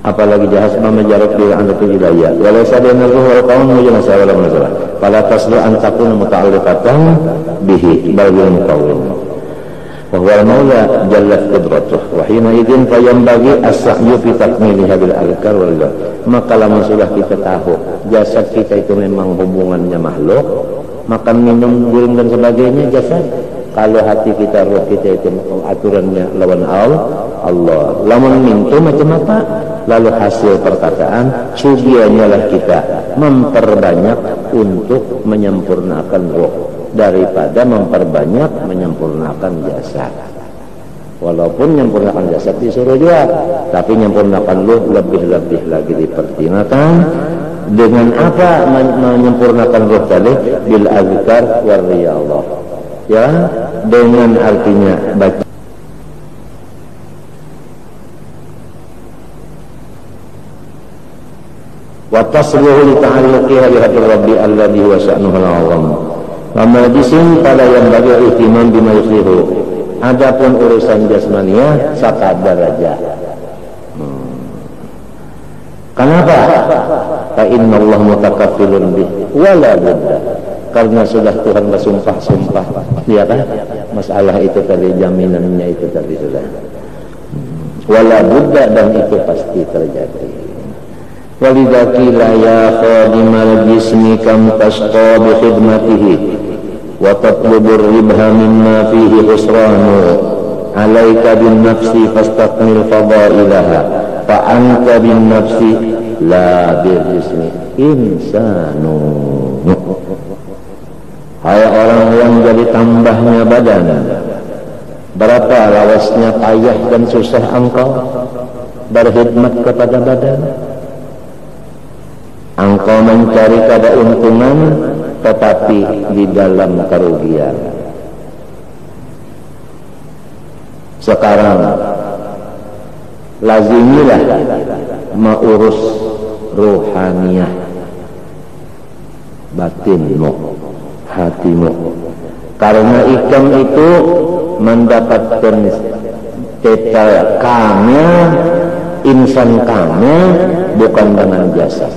apalagi jahat memajarak bil andatul hidayah walau sadana ruhul qaum mujana sawalam masalah fala taslu an takuna muta'alliqatan bihi bal bil muqawwim wa huwa al-maula jallat qudratuh wa hina idzin fayambagi as-sa'yu fi takmiliha bil azkar wal zikr. Maka lamun sudah kita tahu jasad kita itu memang hubungannya makhluk, makan minum guring dan sebagainya jasad. Kalau hati kita, roh kita itu aturannya lawan Allah. Lamun mintu macam apa? Lalu hasil perkataan sugiannya lah kita memperbanyak untuk menyempurnakan roh daripada memperbanyak menyempurnakan jasad. Walaupun menyempurnakan jasad disuruh juga, tapi menyempurnakan roh lebih-lebih lagi dipertimbangkan. Dengan apa menyempurnakan roh tadi? Bil azkar war riyadhah. Ya, dengan artinya baca wa tasluhu li ta'alluqiha bi hadri rabbi alladhi huwa sya'nuhu al-'azam wa majlisin pada yang bagi ihtimam bima yuslihu. Adapun urusan jasmania sakadar aja. Kenapa? Fa innallaha mutakaffilun bih wala budda. Karena sudah Tuhan bersumpah-sumpah, ya kan? Masalah itu tadi, jaminannya itu tadi sudah. Wala budda, dan itu pasti terjadi. Walidakila ya khadimal jismi kam tasqa bi khidmatihi wa tatlubur ribha mimma fihi khusranu alaika bin nafsi fastaqmil fadailaha fa anta bin nafsi la bil jismi insanu. Hai orang yang jadi tambahnya badan, berapa lawasnya payah dan susah engkau berkhidmat kepada badan. Engkau mencari keuntungan tetapi di dalam kerugian. Sekarang lazimilah mengurus ruhaniyah batinmu, hatimu, karena ikam itu mendapatkan total kamil, insan kamil bukan dengan jasad,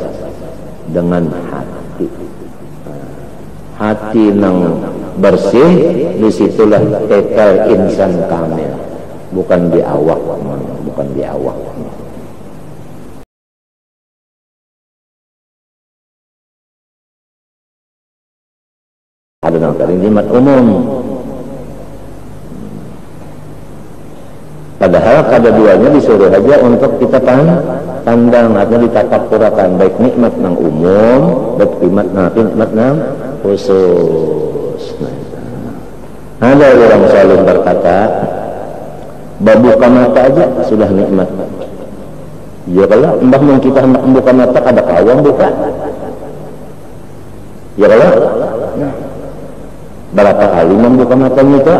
dengan hati. Hati nang bersih, disitulah total insan kamil, bukan di awak, bukan di awak. Ada nang nikmat umum. Padahal keduanya disuruh aja untuk kita pandang atau ditatapurakan, baik nikmat nang umum, baik nikmat nang khusus. Ada orang saleh berkata, babuka mata aja sudah nikmat. Ya kalau mbah mun kita hendak membuka mata ada kawang buka. Ya kalau berapa kali membuka matanya itu,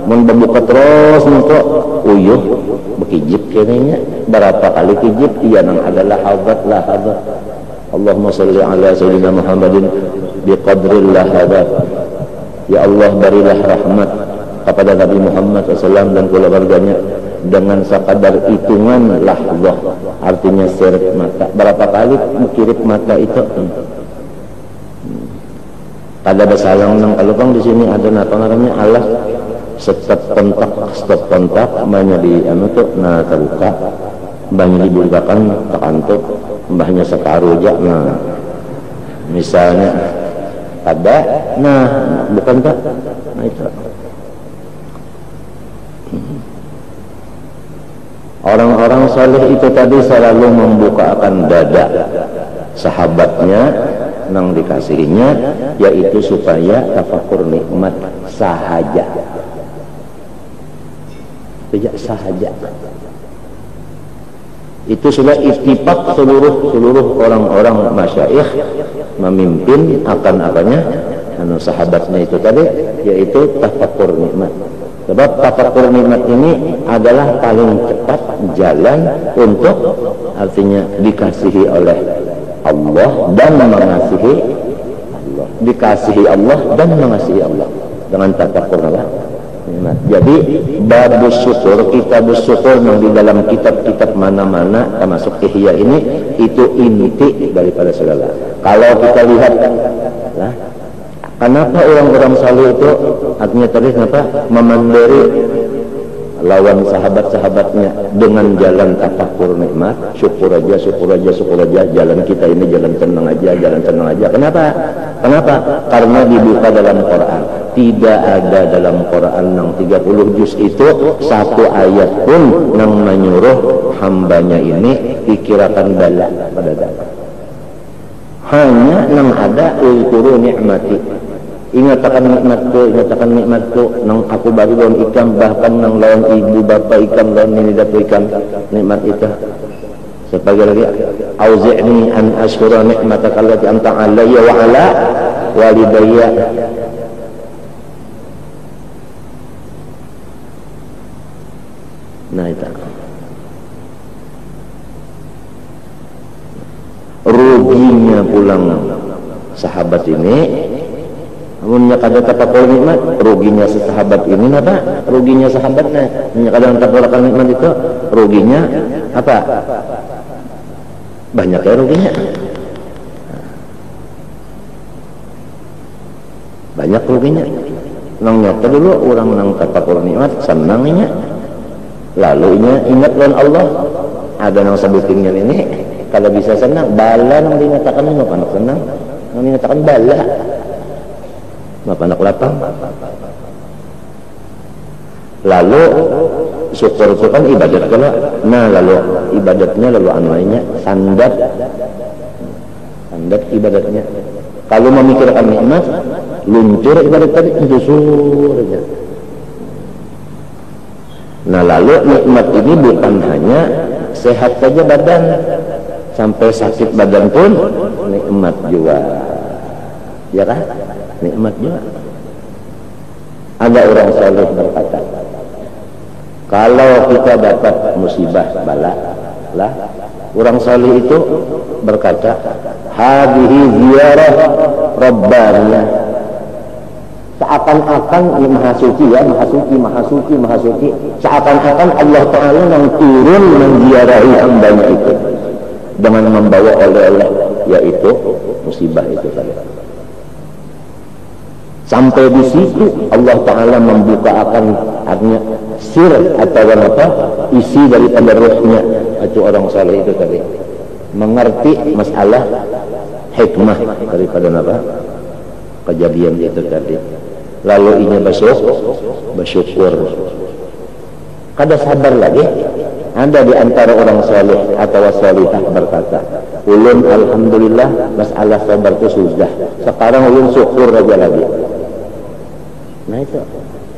membuka terus untuk uyuh bekijip kayaknya, berapa kali kijip iya nang adalah hadat lah hadat. Allahumma salli ala sayyidina Muhammadin biqadril lahadat. Ya Allah, berilah rahmat kepada Nabi Muhammad SAW dan keluarganya dengan sekadar hitungan lahzah, artinya seret mata. Berapa kali mengkirip mata itu? Ada basalang nang kalupang di sini ada apa namanya alas stop kontak mbahnya di tuh nah terbuka, mbahnya dibukakan tekantuk, mbahnya separuh aja. Nah misalnya ada, nah bukan tak, nah itu orang-orang saleh itu tadi selalu membukakan dada sahabatnya nang dikasihinya, yaitu supaya tafakur nikmat sahaja. Tidak sahaja. Itu sudah ittifaq seluruh orang-orang masyayikh memimpin akan apanya? Sahabatnya itu tadi, yaitu tafakur nikmat. Sebab tafakur nikmat ini adalah paling cepat jalan untuk artinya dikasihi oleh Allah dan mengasihi Allah, dikasihi Allah dan mengasihi Allah dengan tafakur nikmat. Jadi babus syukur, kitabus syukur yang di dalam kitab-kitab mana-mana termasuk Ihya ini, itu inti daripada segala. Kalau kita lihat lah, kenapa orang-orang saleh itu artinya tadi kenapa memandiri lawan sahabat-sahabatnya dengan jalan tafakur nikmat, syukur aja, syukur aja, syukur aja, jalan kita ini jalan tenang aja, jalan tenang aja. Kenapa? Karena dibuka dalam Quran. Tidak ada dalam Quran yang 30 juz itu satu ayat pun yang menyuruh hambanya ini dikirakan bala pada dalam. Hanya yang ada ulkuru nikmati, ingatakan nikmatku nang aku baru lawan ikan, bahkan nang lawan ibu bapa ikan, lawan ini datu ikan, nikmat itu sebagai lagi auzi'ni an ashkura nikmataka allati anta alayya wa ala walidayya. Nah itu ruginya pulang sahabat ini. Amunnya kada tapakul nikmat, ruginya sahabat ini apa? Ruginya sahabatnya. Amunnya kada tapakul nikmat itu ruginya apa? Banyak ya ruginya. Banyak ruginya. Nang nyata dulu orang nang tapakul nikmat senangnya. Lalu ingat lawan Allah. Ada nang sebutinnya ini kalau bisa senang, bala nang dinyatakan ini apa nak senang? Nang dinyatakan bala. Apa anak lapang. Lalu syukur itu kan ibadat kalau. Nah lalu ibadatnya lalu lainnya sandat ibadatnya. Kalau memikirkan nikmat, luncur ibadat tadi itu saja. Nah lalu nikmat ini bukan hanya sehat saja badan, sampai sakit badan pun nikmat juga, ya kan? Nikmat juga. Ada orang saleh berkata, kalau kita dapat musibah bala lah, orang saleh itu berkata, hadhihi ziyarah rabbaniyah. Seakan-akan ini maha suci, seakan-akan Allah Ta'ala yang turun menziarahi hambanya itu dengan membawa oleh-oleh, yaitu musibah itu tadi. Sampai di situ Allah Ta'ala membuka akan artinya sir atau apa isi daripada rohnya itu orang saleh itu tadi, mengerti masalah hikmah daripada apa kejadian itu tadi. Lalu ini bersyukur. Kada sabar lagi. Ada di antara orang saleh atau salihah berkata, ulun alhamdulillah masalah sabar itu sudah. Sekarang ulun syukur aja lagi. Nah itu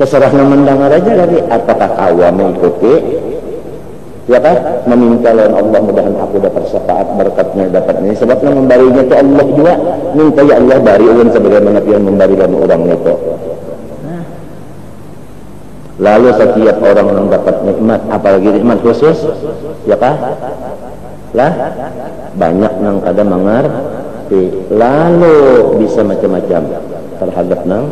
terserah mendengar aja lagi. Apakah awam mengikuti? Ya kan? Meminta lawan Allah, mudahan aku dapat syafaat berkatnya, dapat ini. Sebabnya memberinya itu Allah juga. Minta ya Allah bari ulun sebagaimana yang memberi lawan orang itu. Lalu setiap orang yang dapat nikmat, apalagi nikmat khusus, ya kan? Lah banyak yang kadang mengerti, lalu bisa macam-macam terhadap nang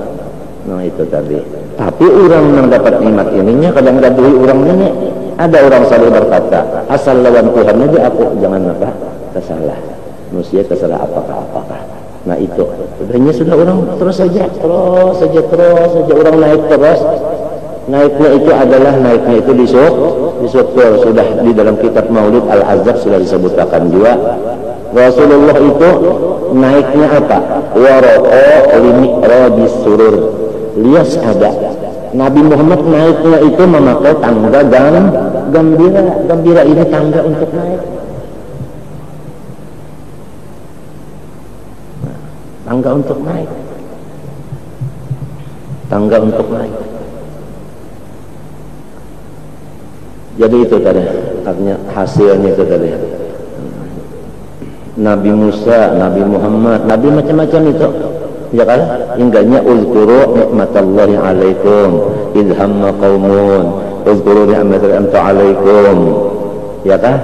itu tadi. Tapi orang yang dapat nikmat ininya kadang gadui orang ini. Ada orang saleh berkata, asal lawan Tuhan aja aku jangan apa kesalah. Manusia kesalah apakah. Nah itu, sebenarnya sudah orang terus saja orang naik terus. Naiknya itu adalah di syukur. Sudah di dalam kitab Maulid Al-Azhar sudah disebutkan juga. Rasulullah itu naiknya apa? Waraqo limi'rabis surur. Lias ada. Nabi Muhammad naiknya itu memakai tangga gembira. Gembira ini tangga untuk naik. Tangga untuk naik. Jadi itu tadi, artinya hasilnya itu tadi. Nabi Musa, Nabi Muhammad, Nabi macam-macam itu. Ya kan? Hingganya uzkuru nikmatallahi alaikum idh hamma qaumun uzkuru ni'matallahi amta alaikum. Ya kan?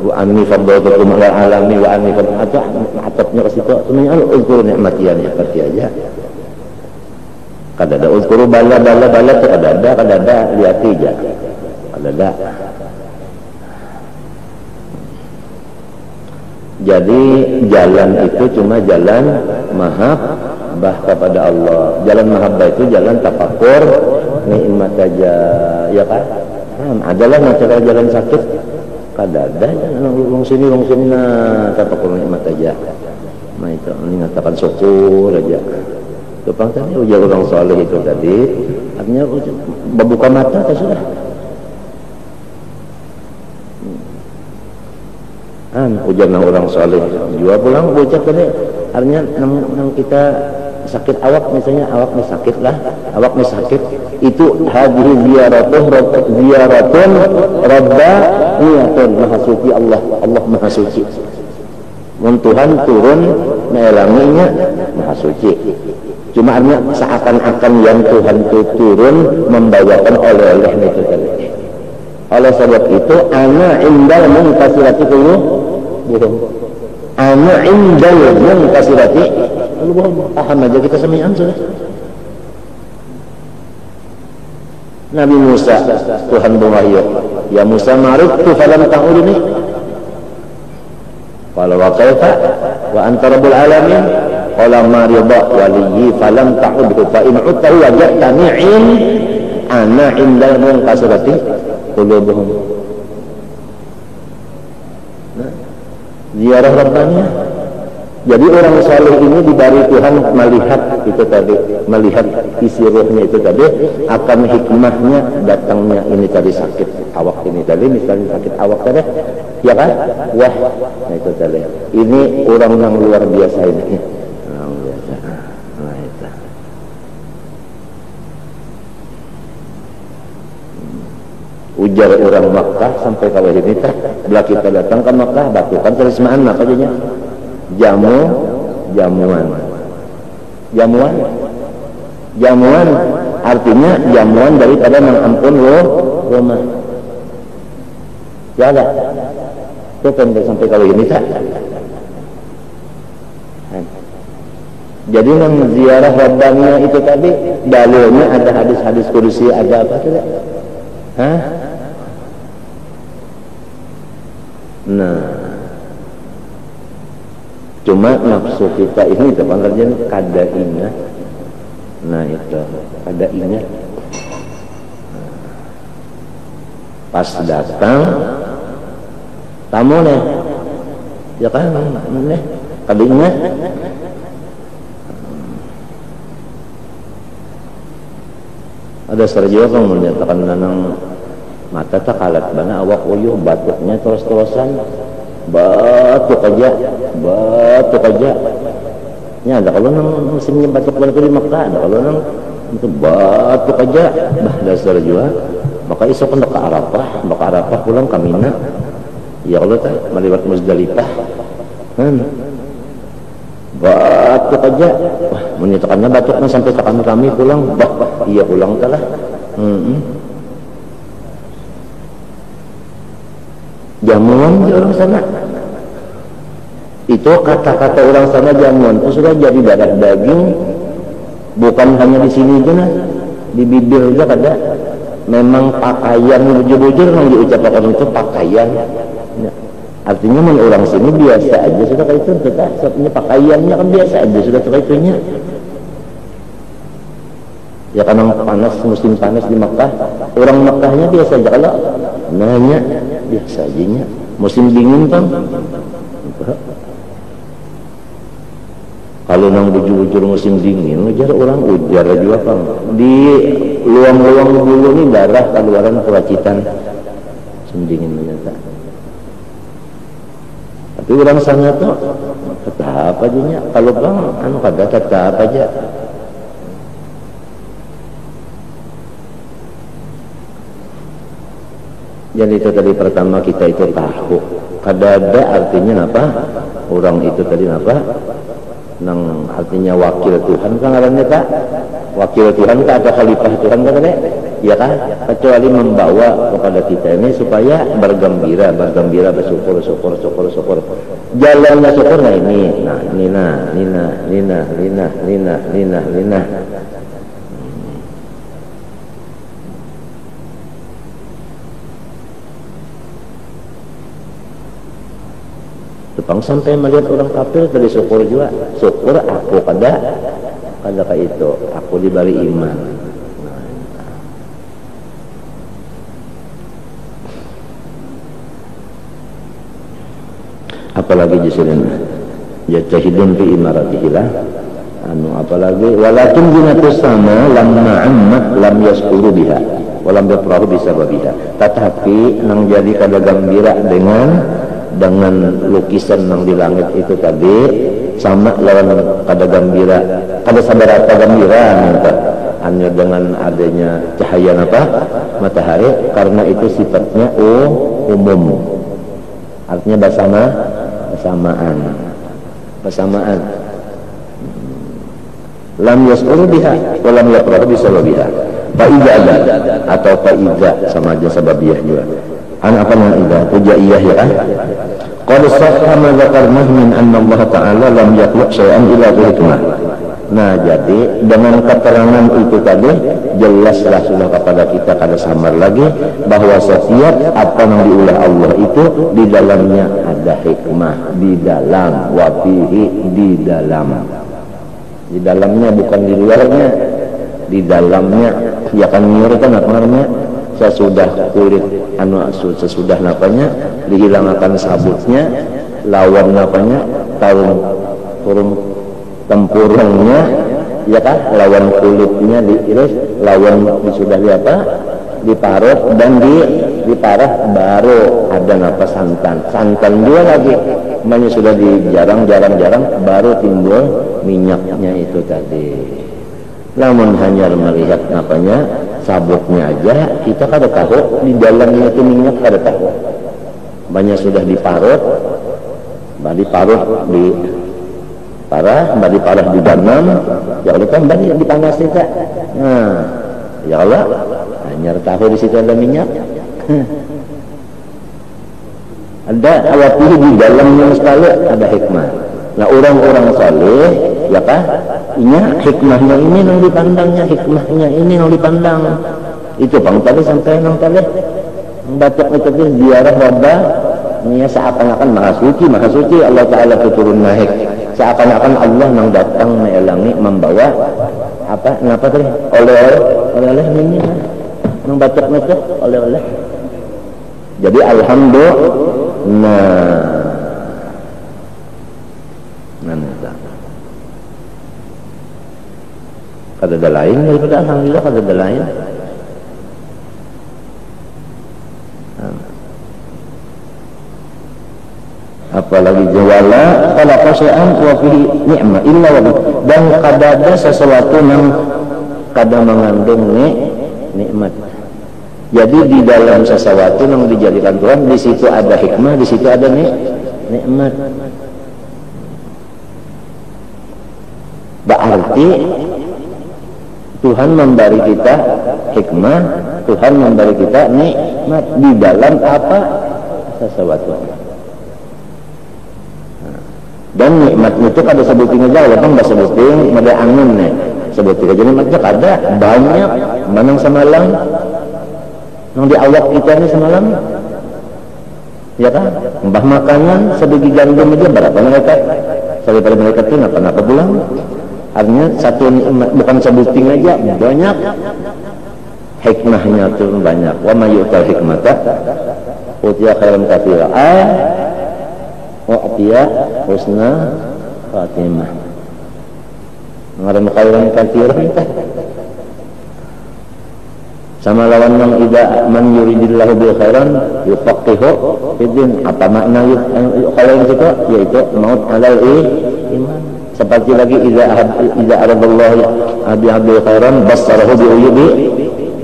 Wa anni faddaltukum ala alami wa anni faddaltukum atapnya ke situ. Semuanya uzkuru nikmati ya seperti aja. Kadada uzkuru bala tu kadada liati aja. Kadada. Jadi jalan itu cuma jalan mahabbah kepada Allah. Jalan mahabbah itu jalan tafakur nikmat aja, ya kan? Adalah cara jalan sakit. Kadada long sini nah tafakur nikmat aja. Nah itu mengatakan syukur aja. Tepang tadi ujar orang soleh itu tadi, artinya membuka mata atau sudah. Ujar orang soleh juga pulang ucap tadi, artinya nang kita sakit awak misalnya awaknya sakit lah, awaknya sakit itu hadhihi ziyaratun rabbaniyatun maha suci Allah maha suci. Mun Tuhan turun melanginya maha suci. Cuma artinya seakan-akan yang Tuhan itu turun membawakan oleh-oleh itu tadi. Oleh sebab itu ana indal munkasirati qulubuhum. Ana indal munkasirati qulubuhum. Paham aja kita sami'an sudah. Nabi Musa Tuhan berwahyu, ya Musa mariftu falam ta'udni. Qala wa kaifa wa anta rabbul alamin. Qala marida waliyyi falam ta'udhu fa in utta waja'tani ana indal munkasirati qulubuhum. Nah, ziarah Rabbaniyah. Jadi orang saleh ini diberi Tuhan melihat itu tadi, melihat isi ruhnya itu tadi, akan hikmahnya datangnya ini tadi sakit awak ini tadi, misalnya sakit awak tadi, ya kan? Wah, nah itu tadi. Ini orang yang luar biasa ini. Orang biasa. Nah itu. Ujar orang Makkah sampai kalau ini teh, bila kita datang ke Makkah, batukan terismaan apa jadinya? Jamuan artinya jamuan daripada mengampun rumah. Ya ada. Itu pendek sampai kalau ini tak. Jadi ziarah Rabbaniyah itu tadi dalilnya ada hadis-hadis kursi, ada apa tidak? Hah? Nah, cuma nafsu kita ini teman kerjaan kadainya. Nah itu kadainya. Pas datang tamu nih, ya kan nih kadainya. Ada serjio kan menyatakan nanang mata tak kalat bana awak uyuh batuknya terus-terusan. Batuk aja ya ada kalau nang musimnya batuk balik di Makkah, ada kalau nang itu batuk aja bah dasar juga maka isok hendak ke Arafah pulang ke Mina ya kalau tak melewat Muzdalifah batuk aja wah menyatakannya batuknya sampai ke kami pulang bah iya pulang telah jamuan di orang sana itu kata-kata orang sana jamuan itu sudah jadi darah daging, bukan hanya di sini aja nah, di bibir juga ada. Memang pakaian bujur-bujur yang diucapkan itu pakaian ya. Artinya menurut orang sini biasa aja sudah kayak itu tetap sebenarnya pakaiannya kan biasa aja sudah kayak itunya ya karena panas musim panas di Makkah orang Makkahnya biasa aja kalau nanya biasa aja nya musim dingin kan kalau nang bujur-bujur musim dingin ngejar orang ujar juga kan di luang-luang bulu ini darah keluaran peracitan musim dingin menyata tapi orang sana tuh tetap aja nya kalau bang anu kada tetap aja. Jadi itu tadi pertama kita itu tahu kadada artinya apa orang itu tadi apa nang artinya wakil Tuhan kan artinya tak wakil Tuhan kan ada khalifah Tuhan kan ya kan kecuali membawa kepada kita ini supaya bergembira bersyukur jalannya syukur nah ini nah Tepang sampai melihat orang kafir tadi syukur juga, syukur aku kada kayak itu, aku diberi iman. Apalagi jisirin yajtahidun fi imaratihilah apalagi walakin jinatus sama lamma ammat lam yaskuru biha walam yafrahu bisababiha, tetapi nang jadi kada gembira dengan lukisan yang di langit itu tadi sama lawan kada gembira, kada sabarata gembira hanya dengan adanya cahaya matahari, karena itu sifatnya umum, artinya bersamaan. Lam yas'uru biha wa lam yaqrahu bisababiha. Fa'idha ada atau fa'idha sama aja sababiyah juga. Apa yang idha? Pujaiyah ya kan? Qad sahha ma dzakarna min anna Allah Ta'ala lam yakhluq syai'an illa bi hikmah. Nah, jadi dengan keterangan itu tadi jelaslah sudah kepada kita kada samar lagi bahwa setiap apa yang diulah Allah itu di dalamnya ada hikmah, di dalam wafihi, di dalamnya bukan di luarnya, di dalamnya. Ya kan kan apa namanya, sesudah kulit sesudah napanya dihilangkan sabutnya, lawan napanya turun tempurungnya, ya kan, lawan kulitnya diiris, lawan sudah diparut dan diparah, baru ada napa santan juga lagi, namanya sudah jarang baru timbul minyaknya itu tadi. Namun hanya melihat napanya sabutnya aja kita kada tahu di dalamnya itu minyak, kada tahu. Banyak sudah diparut di parah, di dalam, ya Allah kan banyak dipanas kita. Nah, ya Allah, hanya tahu di situ ada minyak. Ada awati di dalamnya sekali ada hikmah. Nah, orang-orang saleh, ya kan, hikmahnya ini yang dipandangnya, hikmahnya ini yang dipandang. Itu bang tadi sampai nang tadi, batuk itu ziarah wabah, ini seakan-akan maha suci Allah Ta'ala turun naik. Seakan-akan Allah yang datang melangi membawa apa tadi oleh-oleh ini yang batuk oleh-oleh. Jadi alhamdulillah. Kada ada lain daripada alhamdulillah, kada ada lain. Apalagi jawala kalau syai'an wa fihi ni'mah illa wa dan kada ada sesuatu yang kada mengandung nikmat. Jadi di dalam sesuatu yang dijadikan Tuhan, di situ ada hikmah, di situ ada nikmat. Berarti Tuhan memberi kita hikmah, Tuhan memberi kita nikmat di dalam apa sesuatu. Dan nikmat itu kada sebutin aja, walaupun nggak sebutin, ada angin nih, sebutin aja nikmatnya kada banyak. Manang semalam, yang di awak kita ini semalam, ya kan? Mbah makanan sebegi gandum aja berapa malaikat? Daripada malaikat itu napa pulang? Artinya satu nikmat bukan sebutin aja, banyak. Hikmahnya itu banyak. Wa may yu'tal hikmata utiya khairan katsira. Wa'atiya husna khatimah. Ngaran khairan katsiran sama lawan yang ida man yuridillahu bil khairan yufaqihu fiddin. Apa makna khairan itu? Yaitu maut alal iman. Seperti lagi ida aradallahu bi khairan basarahu bi uyubi.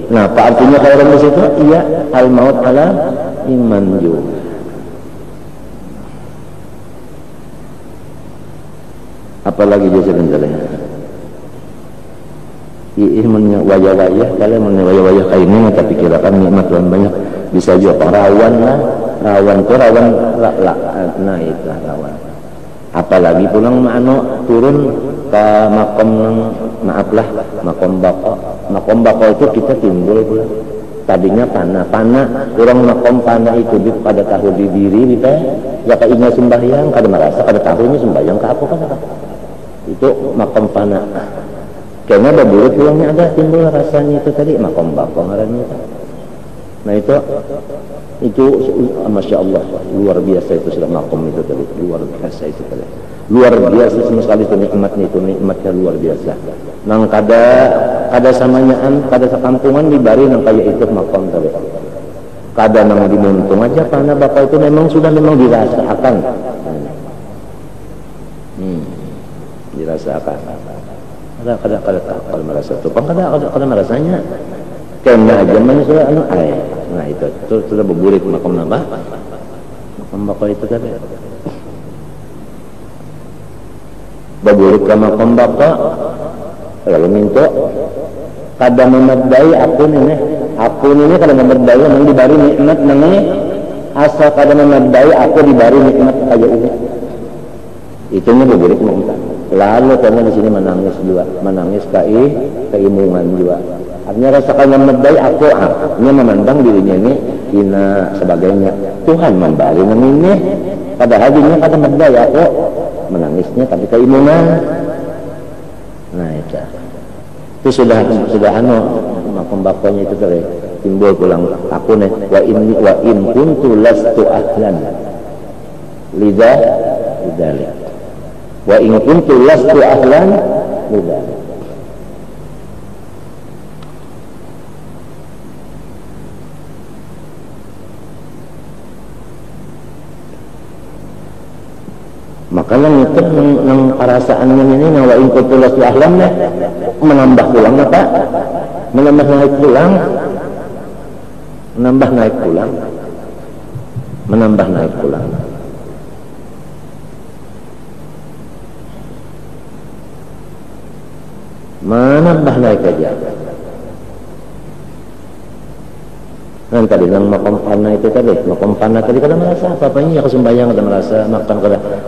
Nah, apa artinya khairan di situ? Iya, al maut ala iman juga. Apalagi dia sebenarnya ilmunya wajah-wajah, kalian mengenai wajah-wajah kayak ini tapi kirakan nikmat Tuhan banyak. Bisa juga rawan itu rawan nah itu rawan. Apalagi pulang turun ke makom makom bako itu kita timbul pula tadinya panah orang makom panah itu pada tahu di diri kita ya kainnya sembahyang kada merasa kada tahunya sembahyang ke apa kan itu makom panah karena berburu pulangnya ada timbul rasanya itu tadi makom bako ngarannya itu. Nah itu masya Allah luar biasa itu sudah makom itu tadi luar biasa itu tadi luar biasa sama sekali itu nikmatnya luar biasa nang kada samanyaan kada sekampungan dibari nang kayak itu makom tadi kada nang dimuntung aja karena bapak itu memang sudah dirasakan dirasakan kada merasa itu kada merasanya kena aja mana sudah nah itu sudah berbulik makom nambah makom bapak itu tadi berbulik ke makom bapak lalu minta kada memadai aku ini kada memadai nang dibari nikmat nangi asal kada memadai aku dibari nikmat kayak ini itunya berbulik minta lalu karena di sini menangis keimungan juga artinya rasakan memadai aku ini memandang dirinya ini hina sebagainya Tuhan membari nang ini padahal dirinya kada memadai aku menangisnya tapi keimungan nah itu sudah makom bapaknya itu tadi timbul pulang aku nih wa in kuntu lastu ahlan lidalik wa in kuntu lastu ahlan lidalik makanya itu yang perasaannya ini wa in kuntu lastu ahlan menambah pulang apa? menambah naik pulang menambah naik pulang menambah naik aja kan tadi yang makom panah itu tadi makom panah tadi kada merasa apa-apanya ya kesembayang kada merasa makan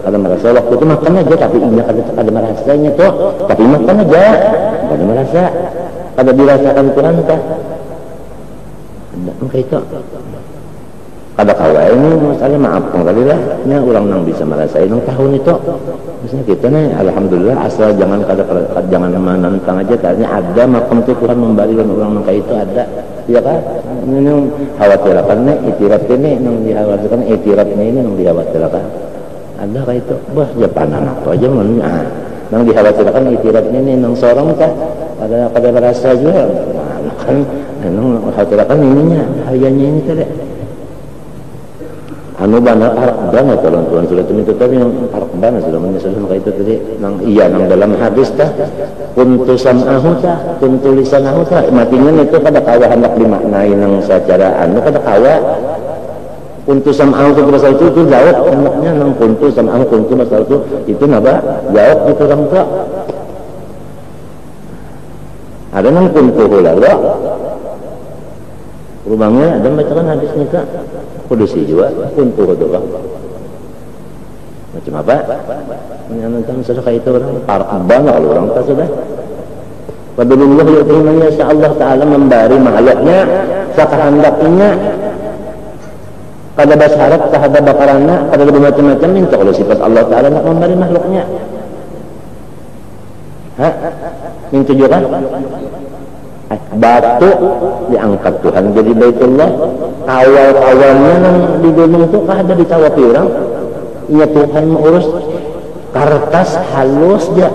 kada merasa waktu itu makan aja tapi ini kada merasanya tuh tapi makan aja kada merasa kada dirasakan Tuhan kah ada itu kada kawai ini masalah maafkan kali lah ya orang nang bisa merasain yang tahun itu maksudnya kita nih alhamdulillah asal jangan menantang aja karena ada makom itu Tuhan memberi orang nang kayak itu ada ya kan ini khawatirkan nih itirat ini nang dikhawatirkan itirat ini nang dikhawatirkan ada kayak itu bah Jepang anak tu aja nang dikhawatirkan itirat ini nang sorong kan ada merasa juga kan nang khawatirkan ininya hayanya ini tadi anu bana arq bana tuan sudah itu tadi yang arq bana sudah menyesalkan kayak itu tadi nang nang dalam hadis tah kuntu sam'ahu tah kuntu lisanahu tah matinya itu kada kawa hendak dimaknai nang secara anu kada kawa kuntu sam'ahu itu pasal itu jawab hendaknya nang kuntu sam'ahu kuntu pasal itu napa jawab itu orang tua ada nang kuntu heula rubangnya ada bacakan hadisnya kak kudusi juga kuntu doang macam apa menyanyikan sedekah itu orang parah banget orang tak sudah wabilullah yu'timanya Allah Ta'ala memberi makhluknya sakahandaknya kada basharat kahada bakarana kada macam-macam minta kalau sifat Allah Ta'ala nak memberi makhluknya minta juga batu diangkat Tuhan jadi Baitullah awal-awalnya di gunung itu ada ditawapi orang ya Tuhan mengurus kertas halus dia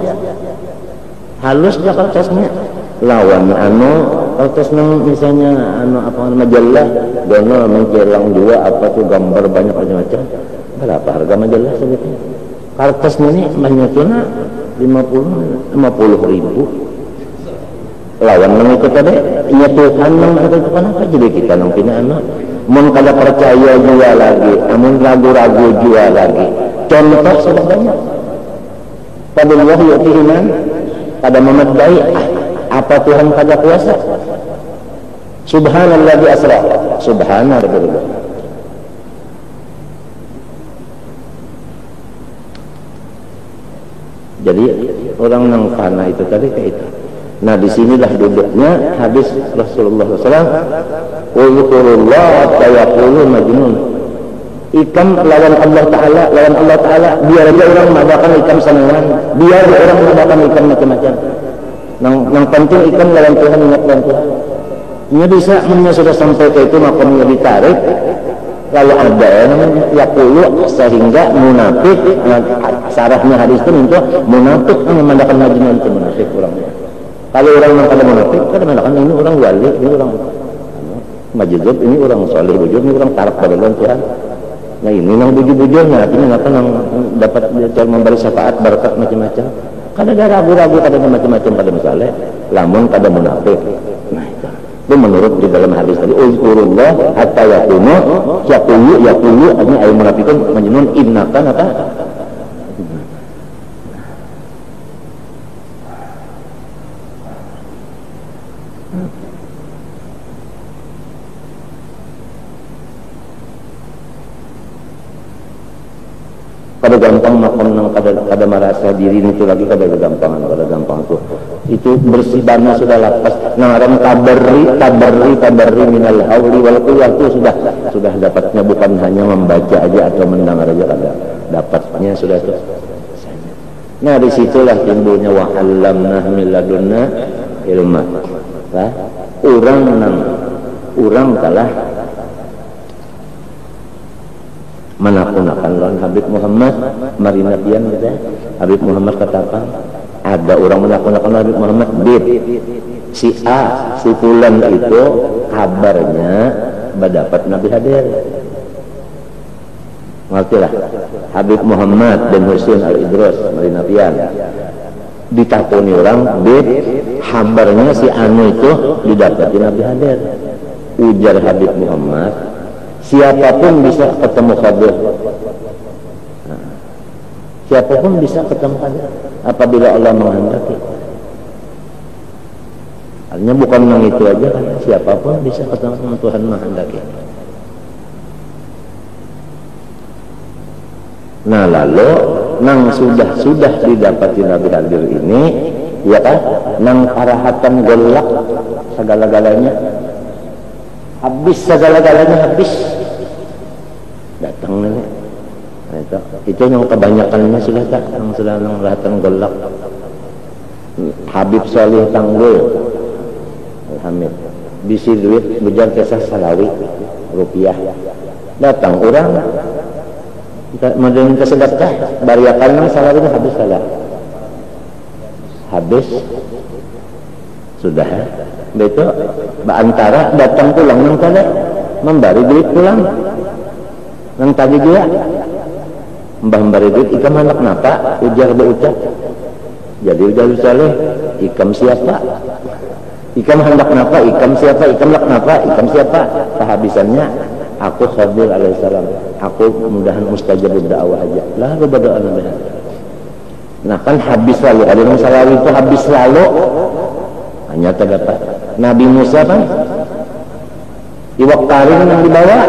kertasnya lawan kertas misalnya apa majalah dono menjelang dua apa tuh gambar banyak macam-macam berapa harga majalah sebetulnya kertasnya ini banyaknya 50 ribu lawan nang itu tadi ya Tuhan nang itu kenapa jadi kita nang pina mun kada percaya jua lagi mun ragu-ragu jua lagi contoh sudah banyak padahal yu'ti iman kada memadai apa Tuhan kada kuasa subhanalladzi asra subhana rabbil jadi orang nang fana itu tadi kayak itu Nah disinilah duduknya hadis Rasulullah SAW, Uzkurullah hatta yaqulu majnun. Ikam lawan Allah Ta'ala, biar aja orang mengadakan ikam sanangan, biar orang mengadakan ikam macam-macam. Yang penting ikam lawan Tuhan, ingat lawan Tuhan. Ini bisa, sudah sampai ke itu makamnya ditarik, lalu ada namanya yaqulu, sehingga munafik. Sarahnya hadis itu untuk munafik mengadakan majnun itu munafik orangnya. Kalau orang yang kada munafik, kada mengatakan ini orang wali, ini orang majzub, ini orang soleh bujur, ini orang tarak pada Tuhan. Nah ini yang bujur-bujurnya, artinya apa yang dapat memberi syafaat, berkat macam-macam. Kada ada ragu-ragu, kada ada macam-macam pada masalah, lamun kada munafik. Nah itu menurut di dalam hadis tadi, Uzkurullah hatta yakunu yaqulu, artinya ayat munafikun majnun innakan apa? Kada gampang makan nang kada merasa diri itu lagi kada gampang tuh. Itu bersih bana sudah lapas. Naram tabarri minal hauli wal quwwah itu sudah dapatnya, bukan hanya membaca aja atau mendengar aja, kada dapatnya sudah tuh. Nah disitulah timbulnya wa 'allamna min ladunna ilma. Lah urang kalah menakunakan lawan Habib Muhammad mari nabian gitu. Habib Muhammad kata apa? Ada orang menakunakan Habib Muhammad, si A, si Fulan itu kabarnya mendapat Nabi hadir. Ngertilah Habib Muhammad bin Husain Al-Idrus mari nabian ditakuni orang, kabarnya si Anu itu didapati Nabi hadir. Ujar Habib Muhammad, siapapun bisa ketemu Khadir. Siapapun bisa ketemu Khadir apabila Allah menghendaki. Artinya bukan yang itu aja kan, siapapun bisa ketemu Tuhan menghendaki. Nah lalu nang sudah didapati Nabi hadir ini, ya kan, nang parahatan golak segala-galanya habis, datang nih. Nah, itu yang kebanyakannya sudah tak, yang sudah melahatan golak. Habib Salih Tanggul Alhamid bisi duit bejar kesah salawi rupiah, datang orang menerima sedekah bariakan salawinya habis sudah betul antara datang pulang nang kada memberi duit pulang nang tadi juga memberi duit ikam anak napa ujar berucap jadi ujar saleh ikam siapa ikam hendak napa ikam siapa ikam lak napa ikam siapa kehabisannya aku Khadir alaihissalam, aku mudahan mustajabud da'wah aja lah berdoa nabi. Nah kan habis lalu ada yang salawi itu habis lalu hanya terdapat Nabi Musa kan iwak taring yang dibawa.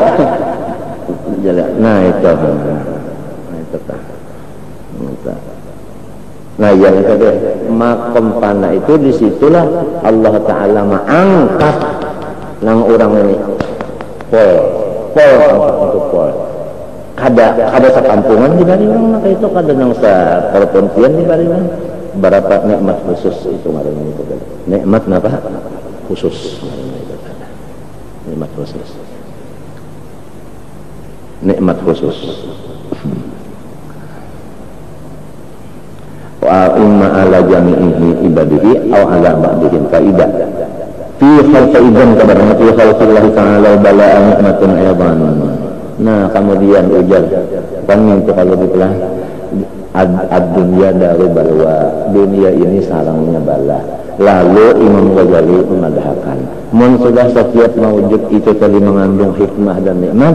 Nah itu nah yang itu deh makom panah itu disitulah Allah Ta'ala mengangkat nang orang ini pol untuk pol kada sekampungan di Bariman, maka itu kada nang seperpentian di Bariman. Berapa nikmat khusus itu ngaranna itu kan. Nikmat napa? Khusus. Nikmat khusus. Nikmat khusus. Wa imma ala jami'i ibadihi aw ala ba'dihim faidah. Fi khalqaidan kabarna fi khalqillah ta'ala bala'an nikmatun aydan. Nah kemudian ujar pangin itu kalau ditelah ad-dunya daru balwa, dunia ini sarangnya bala. Lalu Imam Ghazali memadahkan mun sudah setiap mawujud itu tadi mengandung hikmah dan nikmat.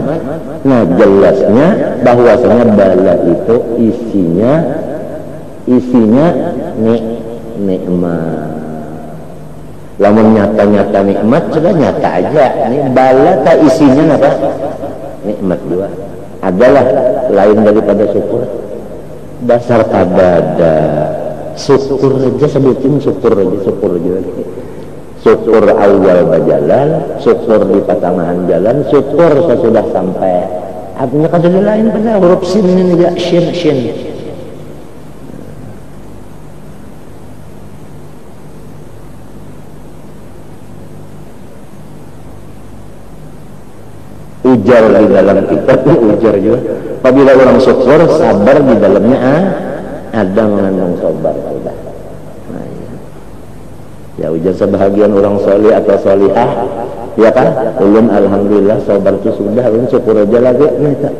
Nah jelasnya bahwasanya bala itu isinya nikmat. Lamun nyata-nyata nikmat sudah nyata aja. Ini bala tak isinya apa? Nikmat dua. Adalah lain daripada syukur. Dasar kadada syukur aja sebutin syukur aja lagi. Syukur awal berjalan, syukur di pertengahan jalan, syukur sesudah sampai. Artinya kan sudah lain pada huruf sin ini ya shin. Ujar di dalam kitab, ujar juga. Apabila orang syukur, sabar di dalamnya ada mengandung sabar. Sudah. Nah, ya ujar sebahagian orang soleh atau solihah, ya kan? Ulun alhamdulillah sabar itu sudah, ulun syukur aja lagi. Minta.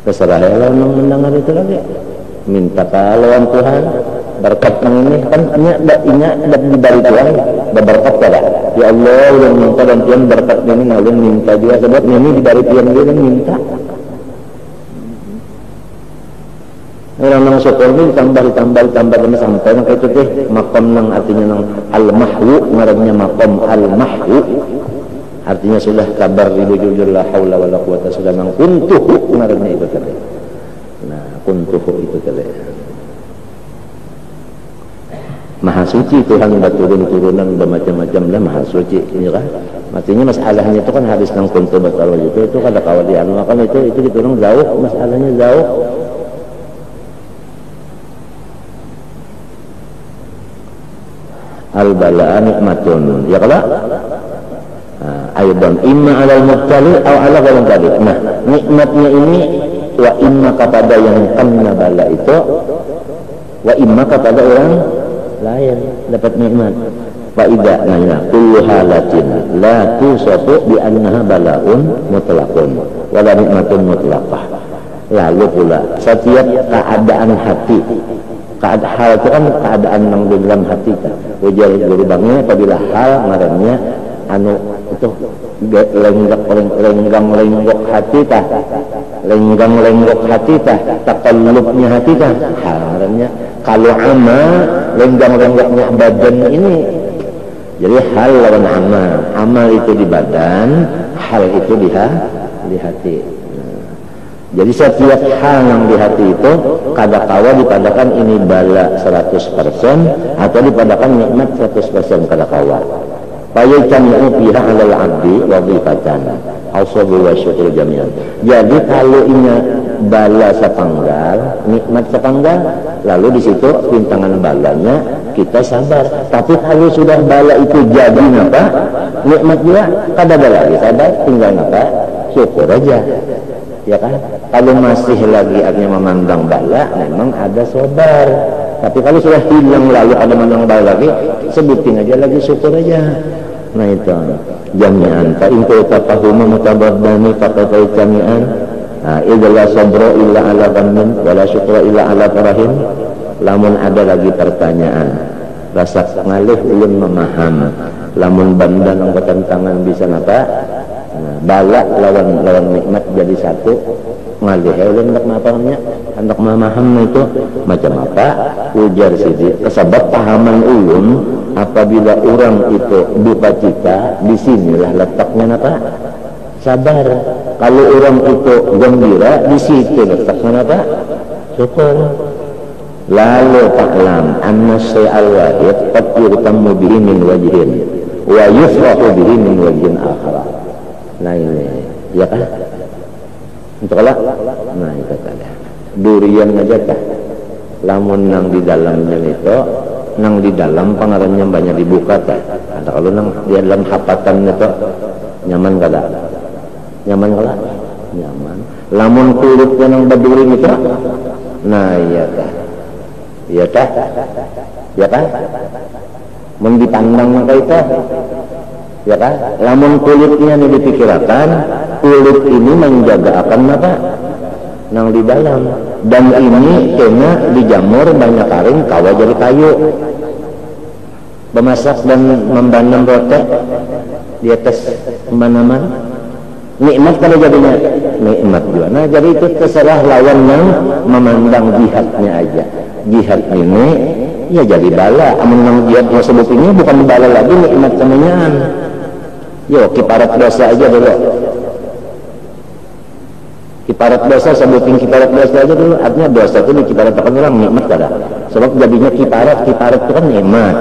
Terserah ya lah mendengar itu lagi. Minta lawan Tuhan. Berkat yang ini kan ingat diberi Tuhan berkat kada ya Allah yang minta dan Tuhan berkat ini ngalun minta juga sebab ini diberi Tuhan dia kan minta orang syukur ini ditambah sampai nang itu teh makom nang artinya nang al-mahwu ngarannya makom al-mahwu artinya sudah kabar jujur la haula wala quwata sudah nang kuntuhu ngarannya itu tadi nah kuntuhu itu tadi Maha suci Tuhan turun-turunan bermacam-macam lah Maha suci ini kan artinya masalahnya itu kan habis nang kuntu batal itu kada kawalian maka itu diturun jauh masalahnya jauh al-balaa nikmatun ya kalau aydan imma alal mubtali atau ala ghairil tadi nah nikmatnya ini wa imma kepada yang kena bala itu wa imma kepada orang lain dapat nikmat wa idza nanya kullu halatin la tusafu bi annaha balaun mutlaqun wa la nikmatun mutlaqah lalu pula setiap keadaan hati hal itu kan keadaan yang di dalam hati kan ujar gerbangnya apabila hal ngarannya anu itu lenggok hati tah lenggok hati tah takallubnya hati tah hal ngarannya kalau amal lenggoknya badan ini jadi hal lawan amal itu di badan hal itu di hati jadi setiap hal yang di hati itu kadakawa dipadakan ini bala 100% atau dipadakan nikmat 100% kadakawa Fayajtami'u fiha 'alal 'abdi wadhifatan ausabi wa syukur jami'an. Jadi kalau ini bala sepanggal, nikmat sepanggal, lalu di situ rintangan balanya kita sabar. Tapi kalau sudah bala itu jadi apa? Nikmat juga kada ada lagi sabar, tinggal apa? Syukur aja. Ya kan? Kalau masih lagi artinya memandang bala, memang ada sabar. Tapi kalau sudah hilang lalu ada memandang bala lagi, sebutin aja lagi syukur aja. Nah itu jami'an. Fa in tafahuma mutabaddani faqad jami'an. Idza sabra illa ala dhammin wa la syukra illa ala farahim. Lamun ada lagi pertanyaan, rasa ngalih ulun memaham. Lamun banda nang bertentangan bisa apa? Bala lawan nikmat jadi satu. Ngalih ulun hendak mapahamnya, hendak memaham itu macam apa? Ujar sidi kesebab pahaman ulun apabila orang itu duka cita, disinilah letaknya apa? Sabar. Kalau orang itu gembira, di situ letaknya apa? Syukur. Lalu ta'lam anna syai'al wahid qad yurtamu bihi min wajhin wa yufrahu bihi min wajhin akhar. Nah ini, ya kan? Untuk Allah, nah itu tadi. Durian aja kah? Lamun nang di dalamnya itu, nang di dalam pengaruhnya banyak dibuka kah? Ada kalau nang di dalam hapatan itu nyaman kada? Nyaman kada? Nyaman. Lamun kulitnya nang berduri itu, nah iya kah? Iya kah? Ya kan? Mun dipandang maka itu, ya kan? Lamun kulitnya ini dipikirkan, kulit ini menjaga akan apa? Nang di dalam. Dan ini kena dijamur banyak kering kawa jadi kayu. Memasak dan membanam roti di atas pembanaman. Nikmat kalau jadinya nikmat juga. Nah jadi itu terserah lawan yang memandang jihadnya aja. Jihad ini ya jadi bala. Amun jihad yang sebut ini bukan bala lagi, nikmat semuanya. Yo kiparat dosa aja dulu. Kiparat dosa, sebutin kiparat dosa aja dulu. Artinya dosa itu dikiparatkan orang nikmat kada. Sebab jadinya kiparat itu kan nikmat.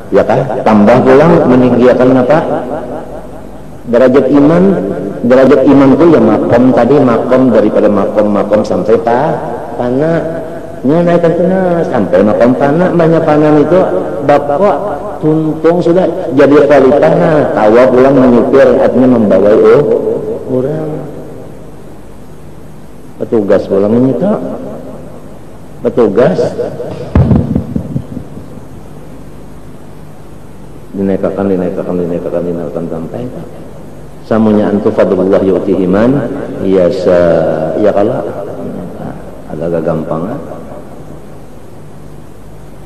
Ya kan? Tambah pulang meninggikan apa? Derajat iman itu ya makom tadi, makom daripada makom sampai pana. Nya naikkan sana sampai makom pana, banyak panan itu bapak tuntung sudah jadi kualitasnya. Tawa pulang menyupir, artinya membawa orang. Petugas pulang menyita, petugas dinaikkan sampai samunya antu fadlullah yu'ti iman ya kalau agak gampang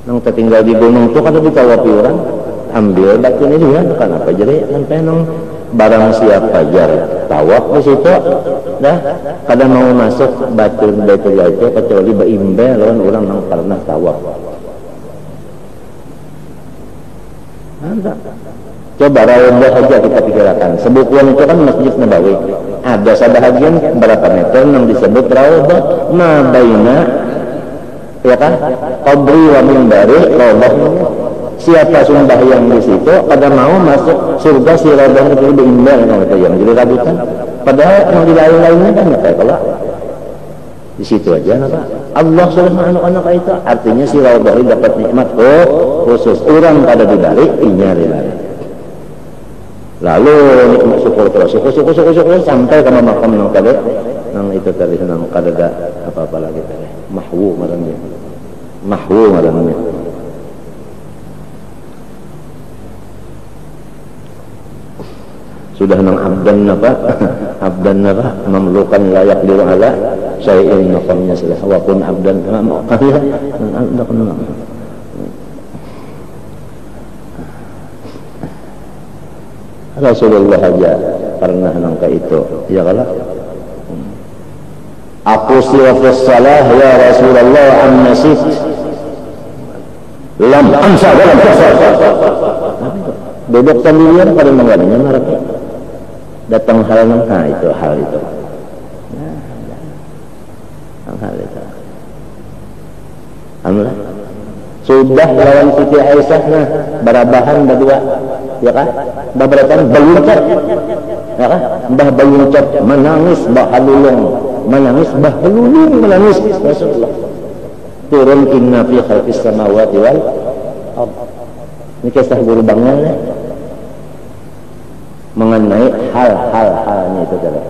nang tertinggal di gunung tuh kada ditawapi orang ambil batu ini juga kan apa jadi sampai nang barang siap fajar tawaf di situ dah kada mau masuk batu itu kecuali baimbe lawan orang nang pernah tawaf. Coba rawdah saja kita pikirkan. Sebukuan itu kan Masjid Nabawi. Ada sebahagian berapa meter yang disebut rawdah mabaina ya kan? Qabri wa minbari rawdah. Siapa sembahyang di situ pada mau masuk surga si rawdah itu diimbang yang jadi rabutan. Padahal yang di lain-lainnya kan kalau di situ aja napa Allah Subhanahu wa ta'ala itu artinya si rawdah dapat nikmat khusus orang pada dibalik inyari lalu nikmat syukur sampai ke makam nang kada nang itu tadi nang kada ada apa-apa lagi tadi mahwu marangnya sudah nang abdan mamlukan layak diru ala syai'in makamnya sudah wapun abdan makanya Rasulullah aja pernah nangka itu ya kalau aku siwafis salah ya Rasulullah an-nasit lam ansa dalam bebek sendirian pada menggadanya marahnya datang hal itu hal itu alhamdulillah sudah lawan Siti Aisyah barabahan berdua ya kan baberatan beluncat ya kan mbah beluncat menangis mbah halulung menangis Rasulullah turun inna fi khalqis samawati wal ardh ini kisah guru bangunnya mengenai hal-halnya itu tadi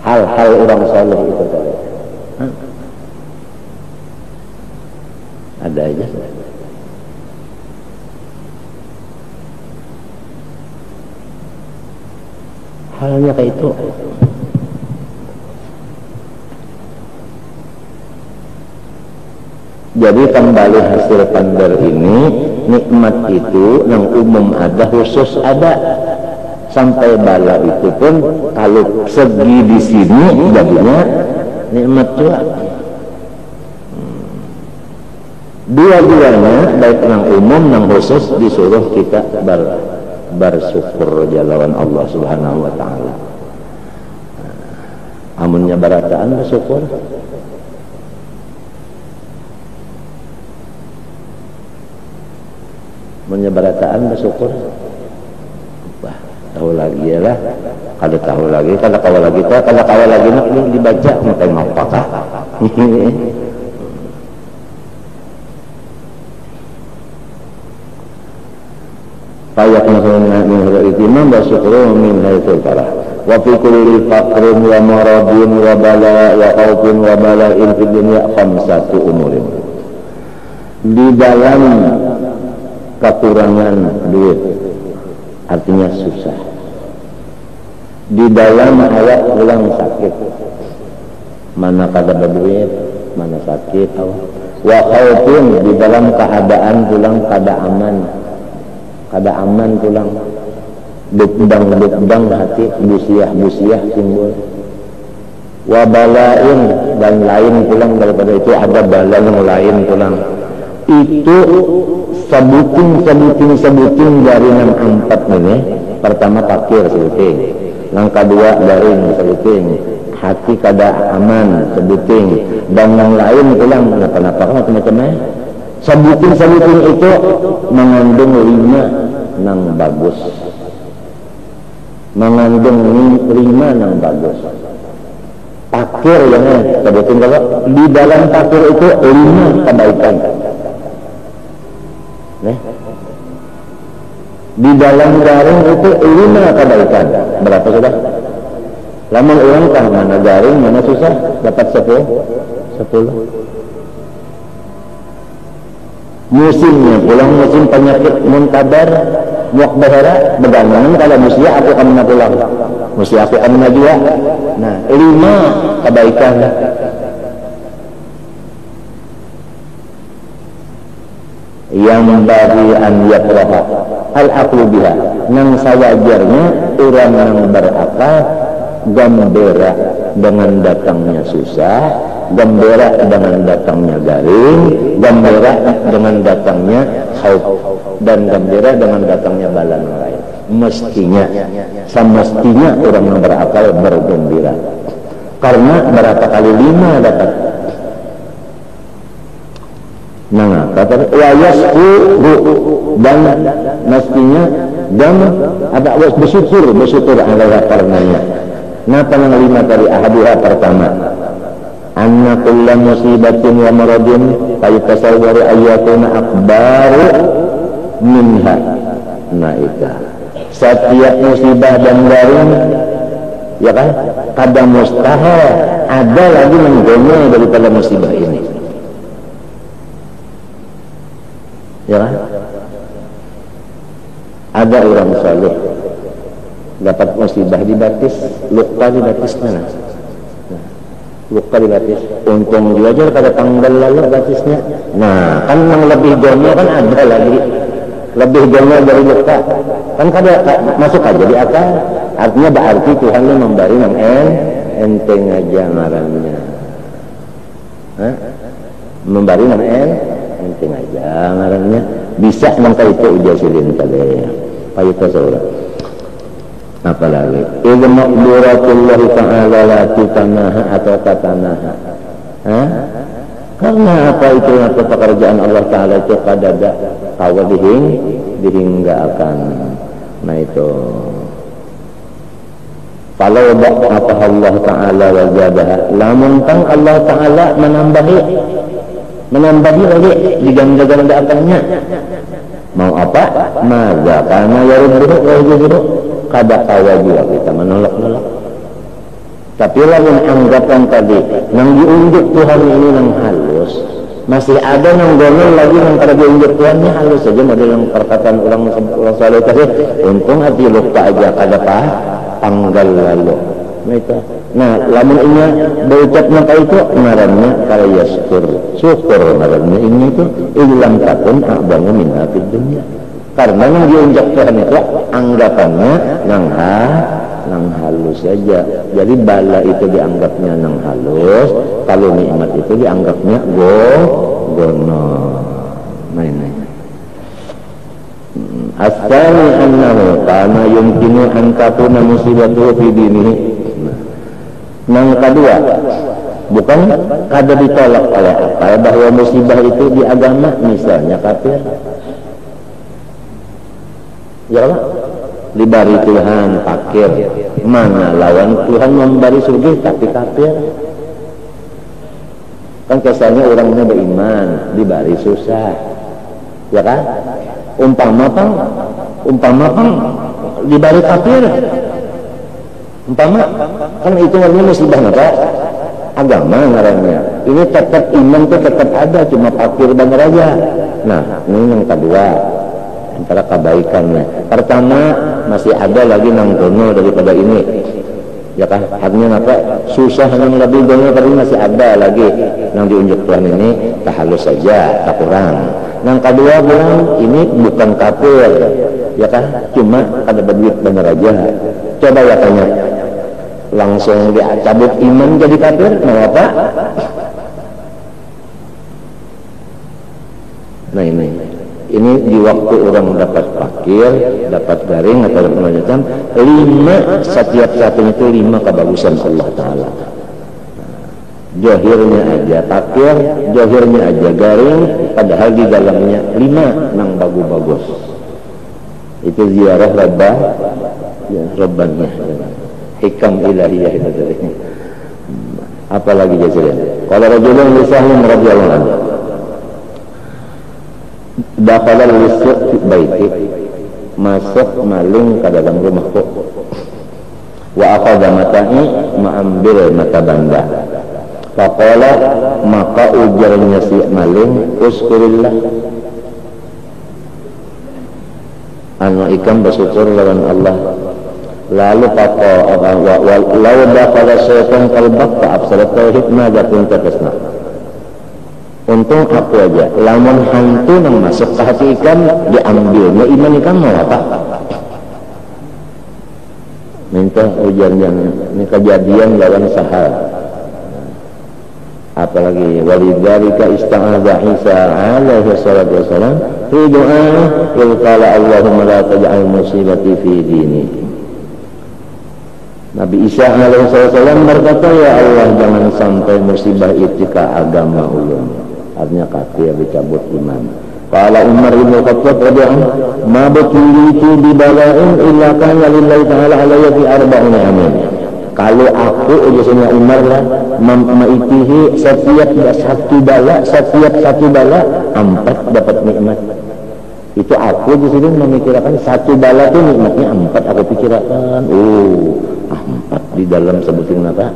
hal-hal orang saleh itu tadi ada aja halnya kayak itu jadi kembali hasil pandar ini nikmat itu yang umum ada khusus ada sampai bala itu pun kalau segi di sini jadinya nikmat juga dua-duanya baik yang umum yang khusus disuruh kita bersyukur jalan Allah Subhanahu wa ta'ala amunnya barataan bersyukur menyebarataan bersyukur wah tahu lagi ya lah kalau tahu lagi kalau kawal lagi nak dibaca sampai ngapakah payak min huraitimam bersyukur min haitul parah wa fi kulli faqrin wa maradin wa bala wa khawfin wa bala'in fid dunya khamsatu umurin di dalam kekurangan duit artinya susah di dalam ayat pulang sakit mana kada berduit mana sakit wa khaufin di dalam keadaan pulang kada aman pulang dukdang hati busiah timbul wa bala'in dan lain pulang daripada itu ada bala yang lain pulang itu sebutin dari yang empat ini pertama fakir sebutin yang kedua daring sebutin hati kada aman sebuting dan yang lain ulang kenapa macam-macamnya sebuting itu mengandung 5 nang bagus, mengandung 5 nang bagus. Pakir yang sebuting kalau di dalam pakir itu 5 kebaikan. Di dalam garing itu 5 kebaikan. Berapa sudah? Lamun orang kah mana garing mana susah dapat 10. Musimnya pulang musim penyakit muntabar muak bahara begangan kalau musia aku akan pulang. Musia aku akan juga. Nah 5 kebaikan. Yang bagi an yakraha al-aqlu biha nang sawajarnya orang yang berakal gembira dengan datangnya susah, gembira dengan datangnya garing, gembira dengan datangnya khauf, dan gembira dengan datangnya bala lain. Semestinya orang yang berakal bergembira. Karena berapa kali 5 dapat. Nah, kata wayasku dan mestinya dan ada bersyukur ala karenanya. Napa yang 5 kali ahadiha pertama anna kulla musibatin wa maradin fayatasawwaru ayyakuna akbaru minha. Nah itu setiap musibah dan garing ya kan kada mustahil ada lagi menggone daripada musibah ini ya kan? Ada orang saleh dapat musibah dibatis, luka dibatis mana? Nah, luka dibatis, untung dia aja pada tanggal lalu batisnya. Nah, kan yang lebih gomel kan ada lagi, lebih gomel dari luka, kan kada masuk aja di akal. Artinya berarti Tuhan memberi yang enteng aja ngarannya, memberi yang enteng aja ngarannya. Bisa mangka itu ujasilin kali, payu kasora. Apalagi idza maqduratullah ta'ala la tutanaha atau tatanaha. Karena apa itu atau pekerjaan Allah Ta'ala itu kadada kawa dihinggakan. Nah itu kalau apa Allah Ta'ala wajadaha lamun kang Allah Ta'ala menambahi lagi diganda-ganda akannya mau apa? Maza karena yarudduhu kada kawa juga kita menolak-nolak. Tapi lamun anggapan tadi nang diunjuk Tuhan ini nang halus, masih ada nang gomel lagi nang kada diunjuk Tuhannya halus saja model yang perkataan orang saleh tadi. Untung hati lupa aja kada tanggal lalu. Nah, lamun ini berucap maka itu ngarannya kala syukur ngarannya ini itu ilam takun a'bangu min fid dunya. Karena yang diunjuk Tuhan itu anggapannya nang halus saja. Jadi bala itu dianggapnya nang halus, kalau nikmat itu dianggapnya gono. Main. Asal annahu kana yumkinu an takuna musibatu fi dinihi. Yang kedua, bukan kada ditolak oleh akal bahwa musibah itu di agama, misalnya kafir. Ya Allah, diberi Tuhan fakir, mana lawan Tuhan memberi surga tapi kafir. Kan kesannya orangnya beriman, diberi susah, ya kan? Umpama diberi kafir. Umpama kan itu namanya musibah apa? Agama ngarannya. Ini tetap iman itu tetap ada, cuma fakir dan raja. Nah, ini yang kedua antara kebaikannya. Pertama masih ada lagi nang gono daripada ini. Ya kan? Artinya apa? Susah nang lebih gono tapi masih ada lagi nang diunjuk Tuhan ini tak halus saja, tak kurang. Yang kedua bilang ini bukan kafir. Ya kan? Cuma ada berduit benar aja. Coba ya tanya. Langsung dicabut iman jadi kafir, mau apa? Nah ini di waktu orang dapat fakir, dapat garing atau macam-macam, 5 setiap satunya itu 5 kebagusan Allah Ta'ala. Johirnya aja takir, johirnya aja garing, padahal di dalamnya 5 nang bagus-bagus. Itu ziarah rabbah, ya, rabbannya. Hikam ilahiyah itu tadi. Apalagi jadinya. Kalau rajulun lisahun radhiyallahu anhu. Dakhala al-lisuq fi baiti. Masuk maling ke dalam rumahku. Wa akhadha mata'i, mengambil mata banda. Faqala, maka ujarnya si maling, uskurillah. Anu ikam bersyukur lawan Allah. Lalu kata walau dakhala syaitan qalbak fa absarat tauhid madza kunta tasna. Untung aku aja lamun hantu nang masuk ke hati ikam diambilnya iman ikam mau apa? Minta ujarnya ini kejadian lawan sahal. Apalagi walidzalika ista'adza Isa alaihi salatu wasalam fi doa il qala Allahumma la taj'al musibati fi dini. Nabi Isa alaihi wasallam berkata, ya Allah jangan sampai musibah itu ke agama ulun. Artinya kafir, dicabut iman. Qala Umar bin Khattab radhiyallahu anhu, ma butulitu bi bala'in illa kana lillahi ta'ala alayya fi arba'ina amin. Kalau aku biasanya Umar lah memaitihi setiap satu bala 4 dapat nikmat. Itu aku di sini memikirkan satu bala itu nikmatnya 4 aku pikirkan. 4 di dalam sebutin apa?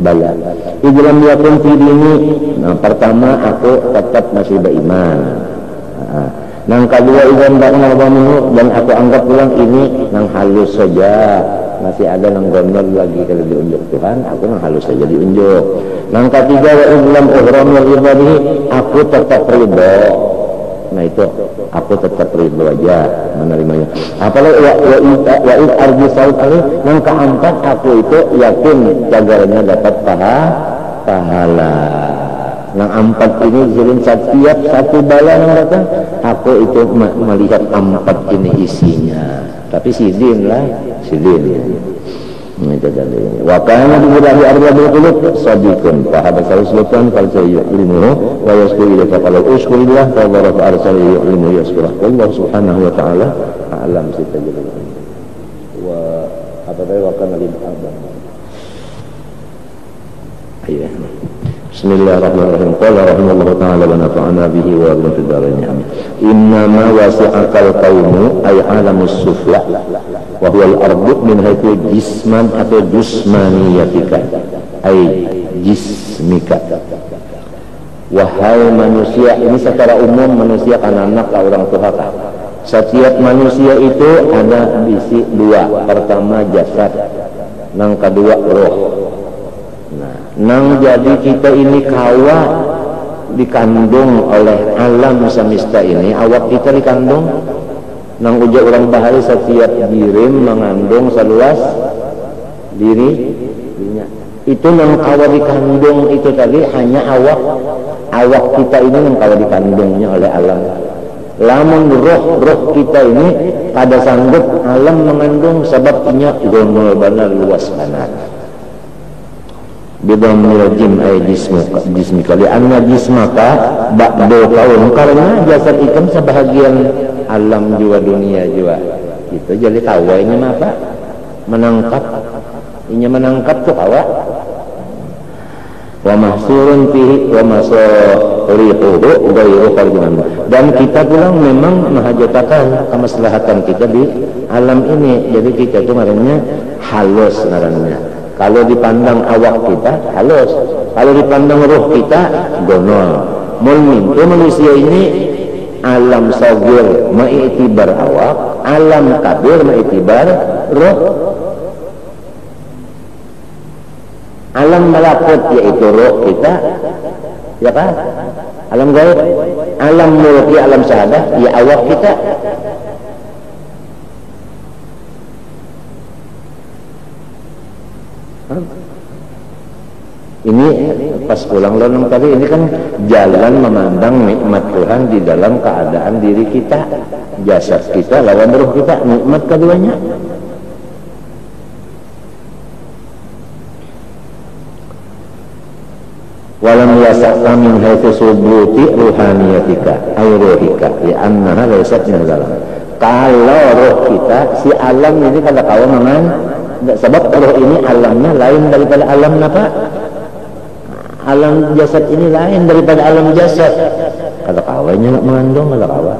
Bala. Idlam yakun fi dini. Nah, pertama aku tetap masih beriman. Yang kedua idan ba'na dan aku anggap pulang ini nang halus saja. Masih ada nang gondol lagi kalau diunjuk Tuhan, aku nang halus saja diunjuk. Yang ketiga wa idlam uhram wal ibadihi, aku tetap ridho. Nah itu aku tetap ridho aja menerimanya. Apalagi wa arju saud ali yang keempat aku itu yakin cagarnya dapat pahala. Yang 4 ini zirin setiap satu bala yang datang aku itu melihat 4 ini isinya. Tapi sidin lah, sidin. Itu tadi. Wa kana bi arba'il qulub sadiqun fa hada sultan fal ilmuhu wa yashkuru ila faqala ushkurillah fa dharaba arsal ilmu yashkuru Allah subhanahu wa ta'ala a'lam sitajil wa apa tadi wa kana lil abad. Iya. Bismillahirrahmanirrahim. Qala rahimallahu ta'ala wa nafa'ana bihi wa bi fiddarin amin. Inna ma wasi'akal qaumu ay alamus sufla wa huwa al-ardu min haitsu jisman atau jismaniyatika ay jismika. Wahai manusia, ini secara umum manusia kan anak orang tua kah? Setiap manusia itu ada bisi 2. Pertama jasad, yang kedua roh. Nang jadi kita ini kawa dikandung oleh alam semesta ini, awak kita dikandung nang uja orang bahari setiap dirim mengandung seluas dirinya. Itu nang kawa dikandung itu tadi hanya awak kita ini nang kawa dikandungnya oleh alam. Lamun roh kita ini pada sanggup alam mengandung sebabnya gonol banar luas banar. Bidhamil jim ay jismika lianna jismaka ba'du kaum, karena jasad ikam sebahagian alam juga dunia juga itu jadi kawa ini apa menangkap ini menangkap tuh kawa wa mahsurun fihi wa masarihuhu ghairu farjiman, dan kita pulang memang menghajatkan kemaslahatan kita di alam ini. Jadi kita itu ngarannya halus ngarannya. Kalau dipandang awak kita halus, kalau dipandang roh kita gonol. Itu manusia ini alam sagir ma'itibar awak, alam kabir ma'itibar roh. Alam malakut yaitu roh kita, ya kan? Alam gaib, alam mulki, alam syahadah ya awak kita. Ini pas pulang lonong tadi ini kan jalan memandang nikmat Tuhan di dalam keadaan diri kita, jasad kita lawan roh kita, nikmat keduanya. walam yasa'ka min haitsu subuti ruhaniyatika ay ruhika li'annaha laysat min alam. Kalau roh kita si alam ini kada kawan memang sebab roh ini alamnya lain daripada alam apa? Alam jasad ini lain daripada alam jasad. Kada kawannya nak mengandung kada kawan.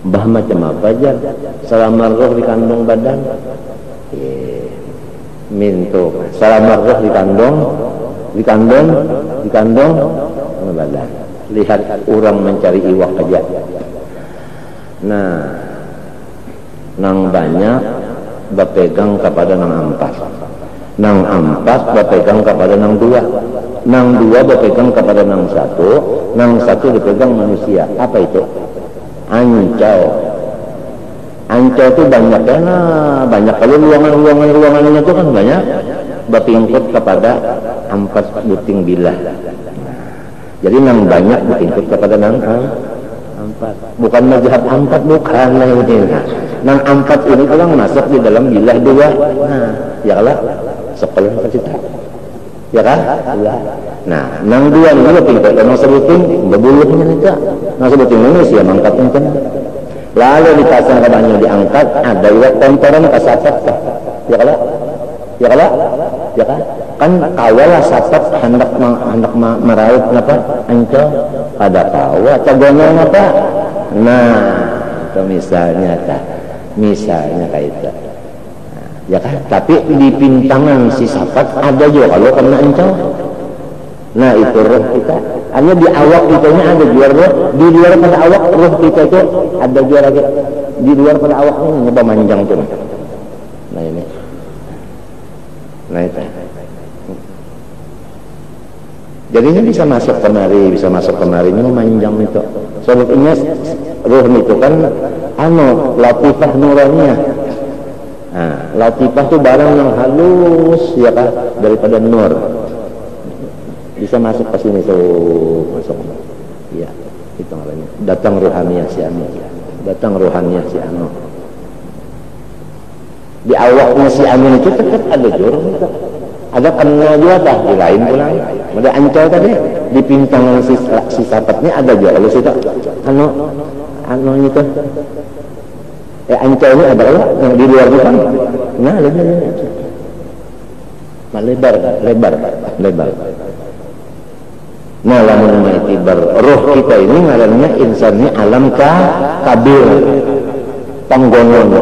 Bah macam apa aja selama roh dikandung badan mintu selama roh dikandung badan. Lihat orang mencari iwak aja, nah nang banyak berpegang kepada nang ampas berpegang kepada nang dua berpegang kepada nang satu dipegang manusia. Apa itu? Ancau itu banyak ya, banyak kalau ruangannya itu kan banyak bertingkut kepada ampas buting bilah. Jadi nang banyak bertingkut kepada nang ampat. Bukan mazhab ampat, bukan nang ampat ini kalau masuk di dalam bilah dua. Nah, ya kalah sekolah kita. Ya kan? Nah, nang dua ini bertingkut nang sebuting berbuluhnya itu. Nang sebuting ini sih mangkatnya kan. Lalu dipasang kebanyakan diangkat, ada juga kontoran kasafat. Ya kalah? Ya kan? Kan kawalah safat hendak meraut apa? Ancol ada kawa, cagonong apa? Nah, itu misalnya kayak itu. Ya kan? Tapi di pintangan si safat ada juga kalau kena ancol. Nah, itu roh kita. Hanya di awak kitanya ada juga roh. Di luar pada awak roh kita itu ada juga lagi. Di luar pada awaknya nyoba manjang tuh. Nah ini. Nah itu. Jadi ini bisa masuk kemari ini memanjang itu. Sebetulnya roh itu kan latifah nuraniyah. Nah, latifah itu barang yang halus ya kan daripada nur. Bisa masuk ke sini masuk. Ya, itu namanya. Datang rohaniyah si anu. Di awaknya si anu itu tetap ada jurang itu. Ada kena juga dah di lain pulang. Ada ancol tadi di pintangan si sapatnya ada juga kalau situ. Anu itu. Ancol ini ada lah yang di luar kan. Nah, lebar. Nah, lamun maitibar roh kita ini ngarannya insannya alam kabir panggonon.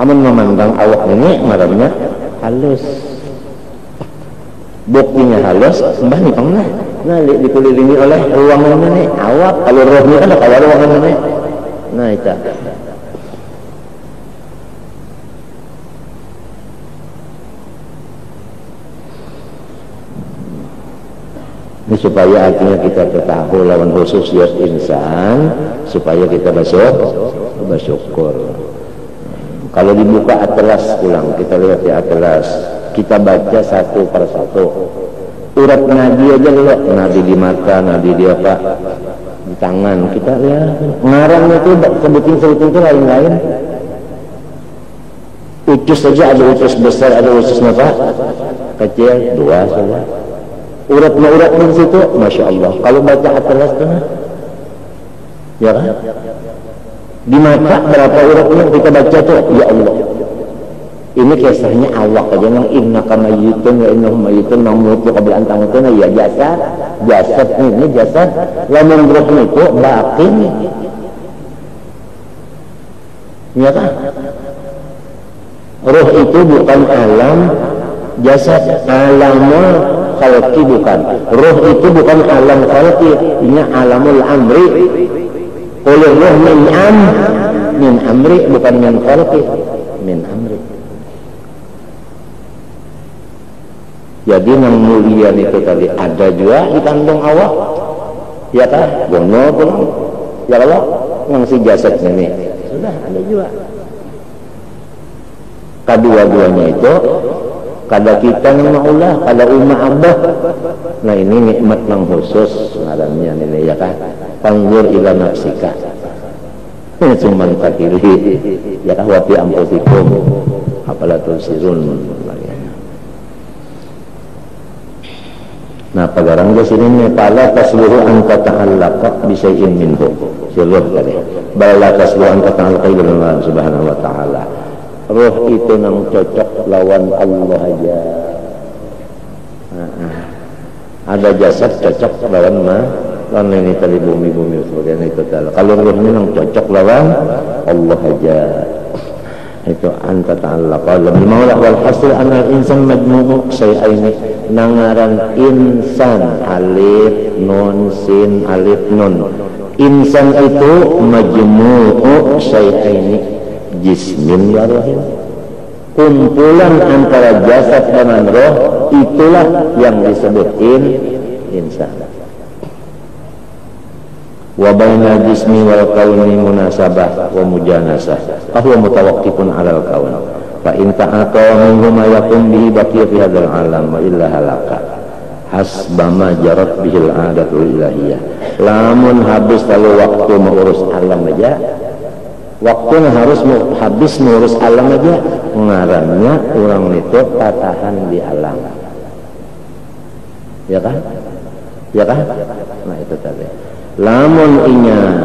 Amun memandang awak ini ngarannya halus. Buktinya halus, mbah nih pernah. Nah, dikelilingi oleh ruangan ini awak. Kalau rohnya kan ada ruangan ini. Nah, itu. Ini supaya artinya kita ketahui lawan khusus ya insan, supaya kita bersyukur. Kalau dibuka atlas ulang, kita lihat di atlas, kita baca satu per satu. Urat nadi aja loh, nadi di mata, nadi di apa, di tangan. Kita lihat ngarangnya itu sebutin itu lain-lain. Usus saja ada usus besar, ada usus kecil, dua saja. Urat di situ, masya Allah. Kalau baca atlas itu, ya kan? Di mata berapa uratnya kita baca tuh, ya Allah. Ini kisahnya awak aja nang innaka mayyitun wa innahum mayyitun namutu qabla an tamutuna ya jasad ini jasad lamun roh itu batin. Ya kan? Roh itu bukan alam jasad, alamul khalqi bukan. Roh itu bukan alam khalqi, ini alamul amri. Oleh roh min amri bukan min khalqi, min amri. Jadi yang mulia itu tadi ada juga di kandung awak, ya kan? Bono pulang, ya Allah, yang si jasad ini sudah ada juga. Kedua-duanya itu kada kita nama Allah, kada umat abah. Nah ini nikmat yang khusus ngarannya ini ya kan. Panggil ila nafsika. cuman takili ya kah wapi ampusikum apalah tusirun. Nah pagarang di sini nih pala tasluhu anta ta'allaqa bi syai'in minhu sirruh tadi bala tasluhu anta ta'allaqa bi Allah subhanahu wa ta'ala. Roh itu nang cocok lawan Allah aja. Ada jasad cocok lawan lawan ini tadi bumi sebagainya itu tadi. Kalau rohnya nang cocok lawan Allah aja itu anta ta'allaqa bil maula wal hasil anal insan majmu'u syai'aini nangaran insan alif nun sin alif nun. Insan itu majmu'u syai'aini jismin wa rohin, kumpulan antara jasad dan roh, itulah yang disebut insan. Wa bainal jismi wal kauni munasabah wa mujanasah fahuwa mutawaqqifun 'alal kaun fa in ta'ata minhu ma yakun bihi baqiya fi hadzal 'alam wa illa halaka hasbama jarat bihil 'adatul ilahiyah. Lamun habis kalau waktu mengurus alam aja, waktunya harus habis mengurus alam aja, ngarannya orang itu patahan di alam, ya kan? Ya kan? Nah itu tadi. Lamun inya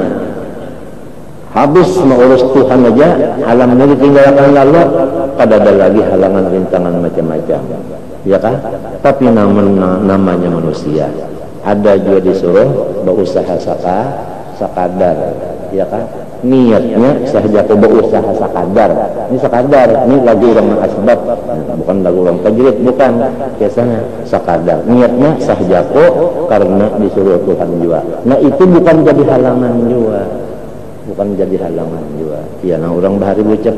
habis mengurus Tuhan aja, alam ini ditinggalkan lalu, pada ada lagi halangan rintangan macam-macam, ya kan? Tapi namanya manusia, ada juga disuruh berusaha sakadar, ya kan? Niatnya sahaja aku berusaha sakadar. Ini sakadar, ini lagu orang asbab, bukan lagu orang tajrid, bukan. Biasanya sakadar. Niatnya sahaja aku karena disuruh Tuhan juga. Nah itu bukan jadi halangan juga, bukan jadi halangan juga. Ya, nah orang bahari ucap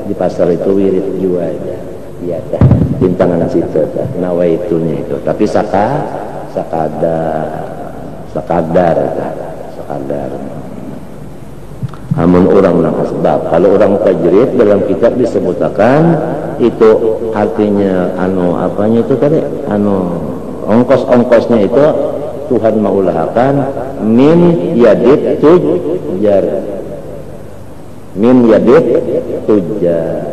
di pasar itu wirid juga aja. Iya dah, bintangan situ dah, nawaitunya itu. Tapi sakadar. Amun orang asbab. Kalau orang tajrid dalam kitab disebutkan itu artinya apanya itu tadi ongkos-ongkosnya itu Tuhan maulahakan min yadid tujar, min yadid tujar.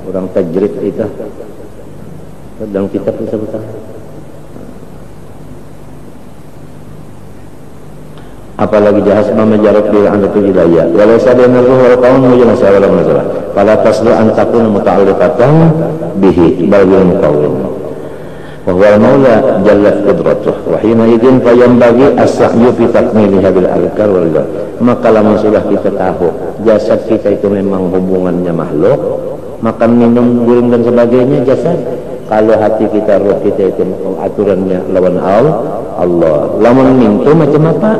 Orang tajrid itu dalam kitab disebutkan. Apalagi jahas mamajarab bil andatu hidayah walau sadana ruh wal qaum mujnasa wala masalah fala taslu an takuna muta'alliqatan bihi bal bil muqawwim wa huwa al maula jallat qudratuh wa hina idzin fa yanbaghi as-sa'yu fi takmili hadil alkar wal ghar. Maka lama sudah kita tahu jasad kita itu memang hubungannya makhluk, makan minum guring dan sebagainya jasad. Kalau hati kita, roh kita itu aturannya lawan Allah. Lamun mintu macam apa?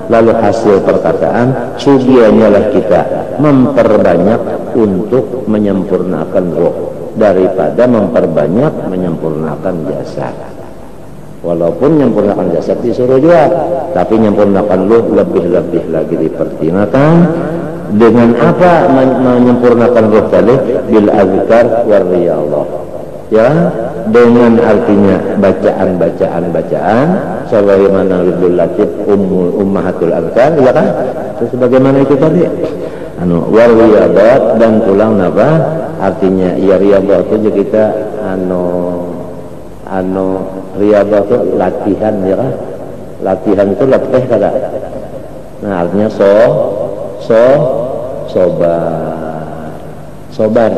Lalu hasil perkataan sugianya lah kita memperbanyak untuk menyempurnakan roh daripada memperbanyak menyempurnakan jasad. Walaupun menyempurnakan jasad disuruh juga, tapi menyempurnakan roh lebih-lebih lagi dipertimbangkan. Dengan apa menyempurnakan roh tadi? Bil azkar war riyadhah. Ya, dengan artinya bacaan sebagaimana Ridul Latif ummahatul azkar, ya kan? Sebagaimana itu tadi war riyadat dan tulang apa artinya ya riyadat itu kita riyadat itu latihan, ya kan? Latihan itu latih kada. Nah artinya sobar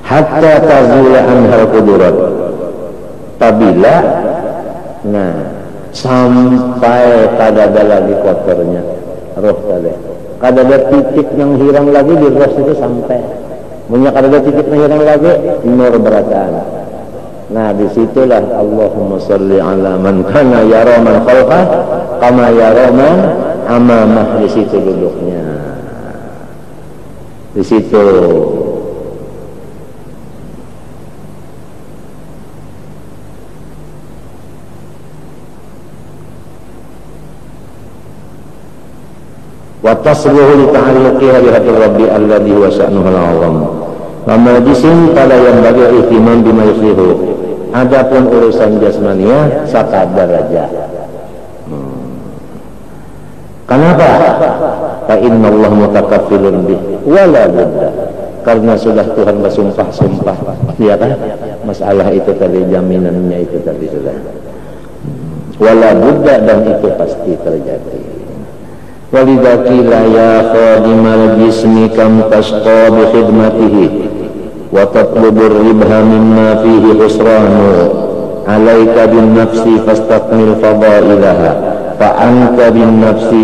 hatta tazula anhal qudurat, apabila sampai kada ada lagi kotornya roh tadi, kada ada titik yang hilang lagi di roh itu sampai punya kada ada titik yang hilang lagi nur berataan. Nah disitulah Allahumma sholli ala man kana yara man khalqah kama yara man amamah, di situ duduknya, di situ. Wa tasluhu li ta'alluqiha bi hadri rabbi alladhi huwa sya'nuhu al-'azam. Wa majlisin fala yanbaghi ihtimam bima yuslihu. Adapun urusan jasmania sakadar aja. Kenapa? fa innallaha mutakaffilun bih wala budda, karena sudah Tuhan bersumpah-sumpah, ya kan, masalah itu tadi, jaminannya itu tadi sudah wala budda, dan itu pasti terjadi. Walidakila ya khadimal jismi kam tasqa bi khidmatihi wa tatlubur ribha mimma fihi husranu alaika bin nafsi fastakmil fadailaha fa anta bin nafsi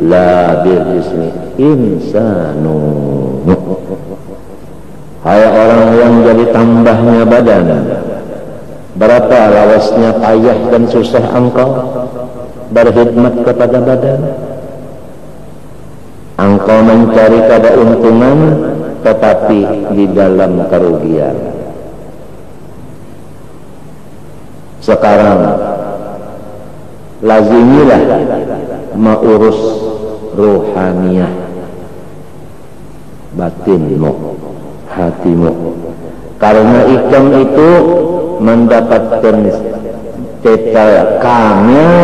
la bil jismi insanu. Hai orang yang jadi tambahnya badan, berapa lawasnya payah dan susah engkau berkhidmat kepada badan. Engkau mencari keuntungan tetapi di dalam kerugian. Sekarang lazimilah mengurus ruhaniyah, batinmu, hatimu, karena ikam itu mendapatkan total kamil,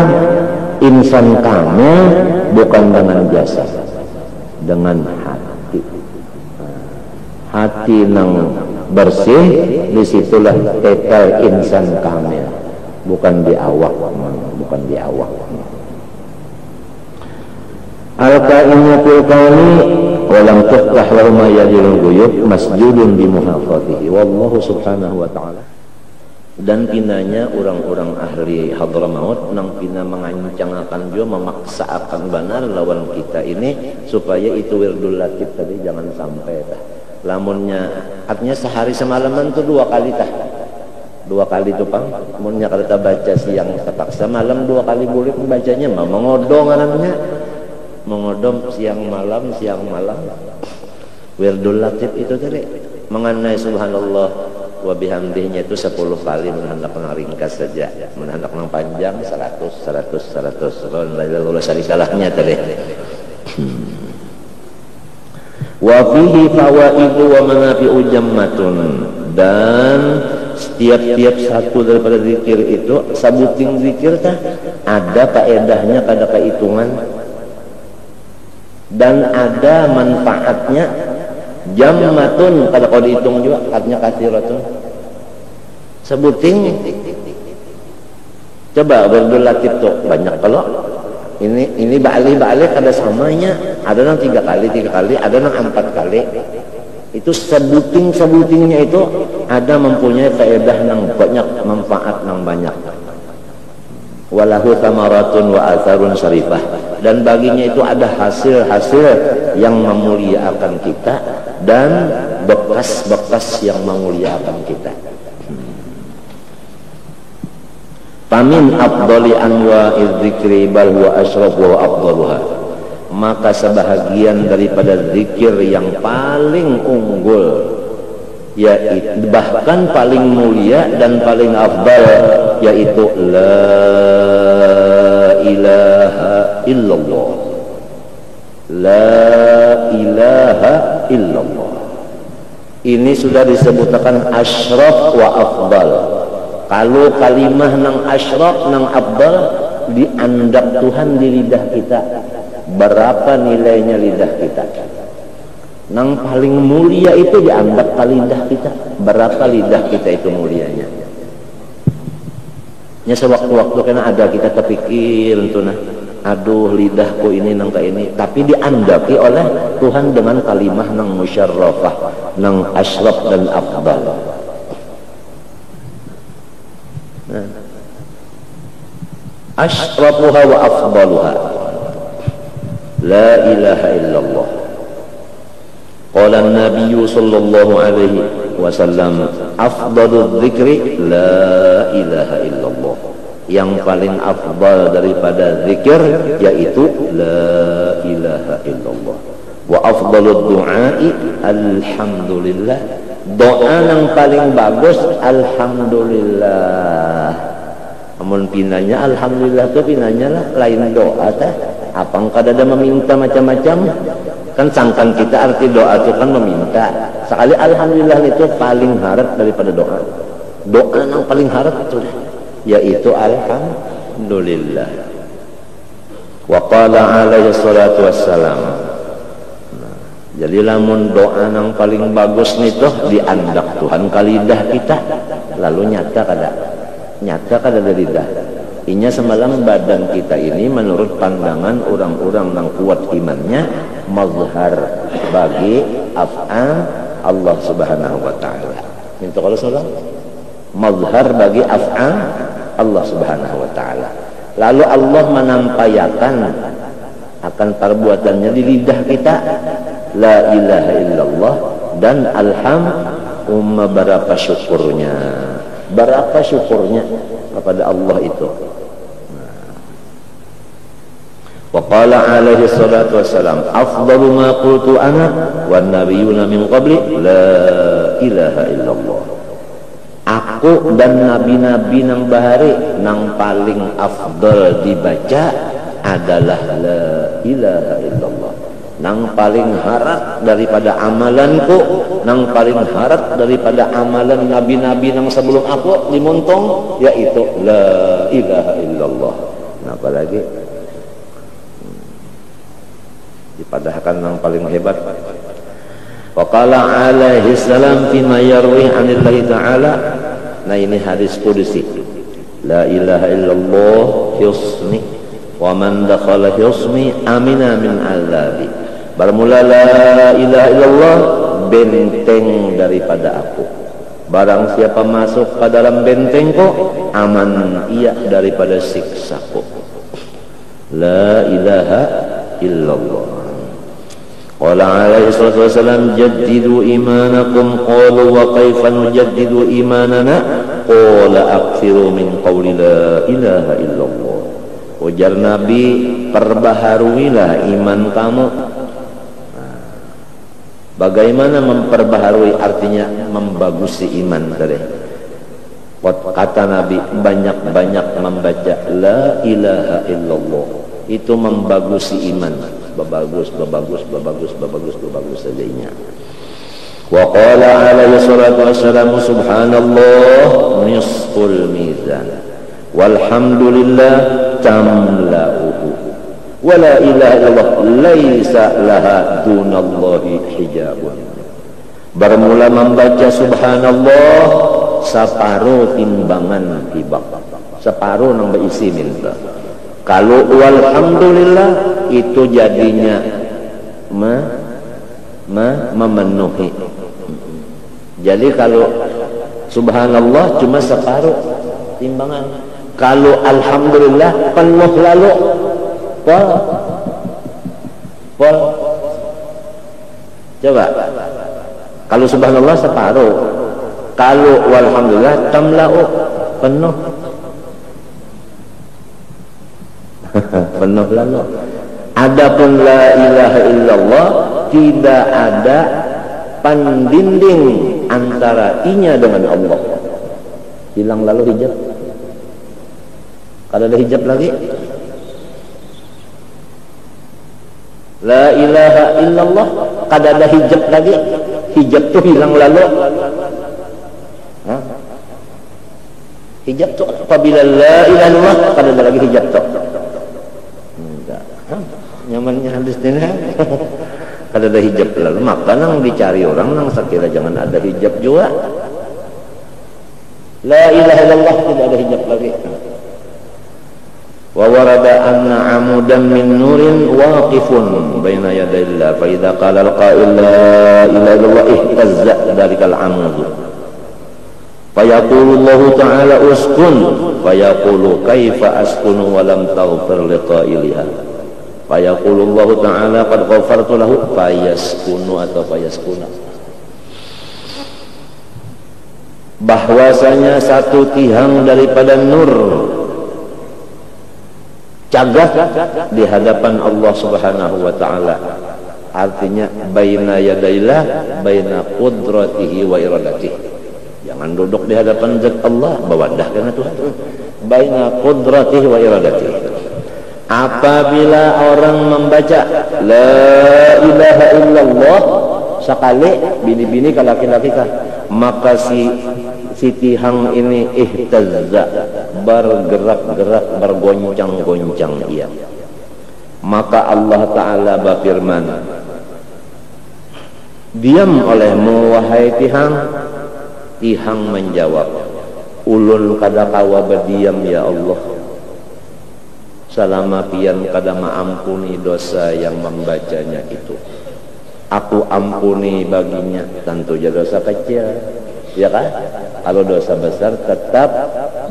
insan kamil bukan dengan jasad, dengan hati. Hati nang bersih, disitulah total insan kamil, bukan di awak, bukan di awak. Al-kainnya fil kauni walam tuftah lahum yadilul ghuyub masjudun bi muhafatihi wallahu subhanahu wa ta'ala. Dan pinanya orang-orang ahli Hadramaut nang pina mengancangkan juga, memaksakan benar lawan kita ini supaya itu wirdul latif tadi jangan sampai tah. Lamunnya artinya sehari semalaman tuh 2 kali tah. 2 kali tuh pang. Lamunnya kalau kita baca siang terpaksa malam 2 kali boleh membacanya, mah mengodong anaknya. Mengodom siang malam wirdul latif itu tadi mengenai subhanallah wa bihamdihnya itu 10 kali, menhendak ringkas saja, menhendak panjang 100 la syarikalahnya tadi. Wa fihi fawaidu wa manafi'u jammatun, dan setiap satu daripada zikir itu sabuting zikir tah ada faedahnya, kada kehitungan, dan ada manfaatnya. Jammatun kada kau dihitung juga, katanya kathiratun. Sebuting coba wirdul latif tuh banyak. Kalau ini ba'ali kada samanya, ada nang 3 kali, ada nang 4 kali. Itu sebutingnya itu ada mempunyai faedah nang banyak, manfaat nang banyak. Walahu tamaratun wa atharun syarifah, dan baginya itu ada hasil-hasil yang memuliakan kita dan bekas-bekas yang memuliakan kita. Famin afdali anwa'iz dzikri bal huwa asyraf wa afdaluha, maka sebahagian daripada zikir yang paling unggul, yaitu bahkan paling mulia dan paling afdal, yaitu la ilaha illallah. La ilaha illallah ini sudah disebutkan asyraf wa afdal. Kalau kalimah nang asyraf nang afdal diandap Tuhan di lidah kita, berapa nilainya lidah kita? Nang paling mulia itu dianggap ke lidah kita, berapa lidah kita itu mulianya. Ya sewaktu-waktu kena ada kita terpikir itu nah, aduh lidahku ini nang ka ini, tapi diandapi oleh Tuhan dengan kalimah nang musyarrafah, nang asyraf dan afdal. Nah, asyrafuha wa afdaluha la ilaha illallah. Qala an-nabiy sallallahu alaihi wasallam afdaludz dzikri la ilaha illallah, yang paling afdal daripada zikir yaitu la ilaha illallah. Wa afdalud du'ai alhamdulillah, doa yang paling bagus alhamdulillah. Amun pinanya alhamdulillah tuh pinanya lah lain doa tah. Apang kada ada meminta macam-macam, kan sangkan kita arti doa itu kan meminta. Sekali alhamdulillah itu paling harap daripada doa. Doa yang paling harap itu yaitu alhamdulillah. Wa qala alaihi salatu wassalam Jadi lamun doa yang paling bagus nih tuh diandak Tuhan kalidah kita, lalu nyata kada dari lidah. Inya semalam badan kita ini menurut pandangan orang-orang yang kuat imannya mazhar bagi af'al Allah Subhanahu wa taala. Minta kalau salah mazhar bagi af'al Allah Subhanahu wa taala. Lalu Allah menampayakan akan perbuatannya di lidah kita, la ilaha illallah dan alhamdulillah. Berapa syukurnya kepada Allah itu. Wa qala alaihi salatu wassalam, afdalu ma qultu ana wan nabiyyuna min qabli la ilaha illallah. Aku dan nabi-nabi nang bahari nang paling afdal dibaca adalah la ilaha illallah. Nang paling harat daripada amalanku, nang paling harat daripada amalan nabi-nabi nang sebelum aku dimontong, yaitu la ilaha illallah. Nah, apalagi dipadahkan nang paling hebat. Wa qala alaihi salam fima yarwi anillahi ta'ala. Nah, ini hadis qudsi. La ilaha illallah husni wa man dakhala husni amina min azabi. Bermula la ilaha illallah, benteng daripada aku. Barang siapa masuk ke dalam bentengku, aman ia daripada siksaku. La ilaha illallah. Qala alaihi salatu wasalam, jaddidu imanakum. Qalu wa kaifa nujaddidu imanana? Qala akthiru min qawli la ilaha illallah. Ujar Nabi, perbaharuilah iman kamu. Bagaimana memperbaharui? Artinya membagusi iman tadi. Kata Nabi, banyak-banyak membaca la ilaha illallah. Itu membagusi iman. Bagus saja. Wa qala alaihi salatu wassalam, subhanallah nisful mizan walhamdulillah tamla'uhu wa la ilaha illallah laisa laha dunallahi hijabun. Bermula membaca subhanallah, separuh timbangan hibak, separuh nang berisi minta. Kalau walhamdulillah itu jadinya memenuhi. Jadi kalau subhanallah cuma separuh timbangan. Kalau alhamdulillah penuh lalu. Pol. Coba. Kalau subhanallah separuh. Kalau walhamdulillah tamla'u penuh. Penuh lalu. Adapun la ilaha illallah tidak ada pandinding antara inya dengan Allah. Hilang lalu hijab. Kalau ada hijab lagi, la ilaha illallah kada ada hijab lagi. Hijab tuh hilang lalu. Hijab tuh apabila la ilaha illallah kada ada lagi hijab tuh. Nyamannya hadis ini kada ada hijab lalu, maka nang dicari orang nang sakira jangan ada hijab juga. La ilaha illallah tidak ada hijab lagi. Wa warada anna amudan min nurin waqifun baina yadayillah fa idza qala al-qa'il la ilaha illallah ihtazza dalikal amud fa yaqulu Allah ta'ala uskun fa yaqulu kaifa askunu wa lam taghfir liqa'iliha. Fayaqulullahu ta'ala qad ghafartu lahu fayaskunu atau fayaskuna. Bahwasanya satu tihang daripada nur cagak di hadapan Allah Subhanahu wa taala. Artinya baina yadailah baina qudratihi wa iradatihi. Jangan duduk di hadapan zat Allah, bawadah kana Tuhan. Baina qudratihi wa iradatihi. Apabila orang membaca la ilaha illallah sekali, bini-bini ke laki-laki kah, maka si tihang ini ihtazza, bergerak-gerak, bergoncang-goncang ia. Maka Allah Ta'ala berfirman, Diam olehmu wahai Tihang. Tihang menjawab, ulun kada kawa berdiam ya Allah, selama pian kada maampuni dosa yang membacanya itu. Aku ampuni baginya, tentu saja dosa kecil, ya kan? Kalau dosa besar tetap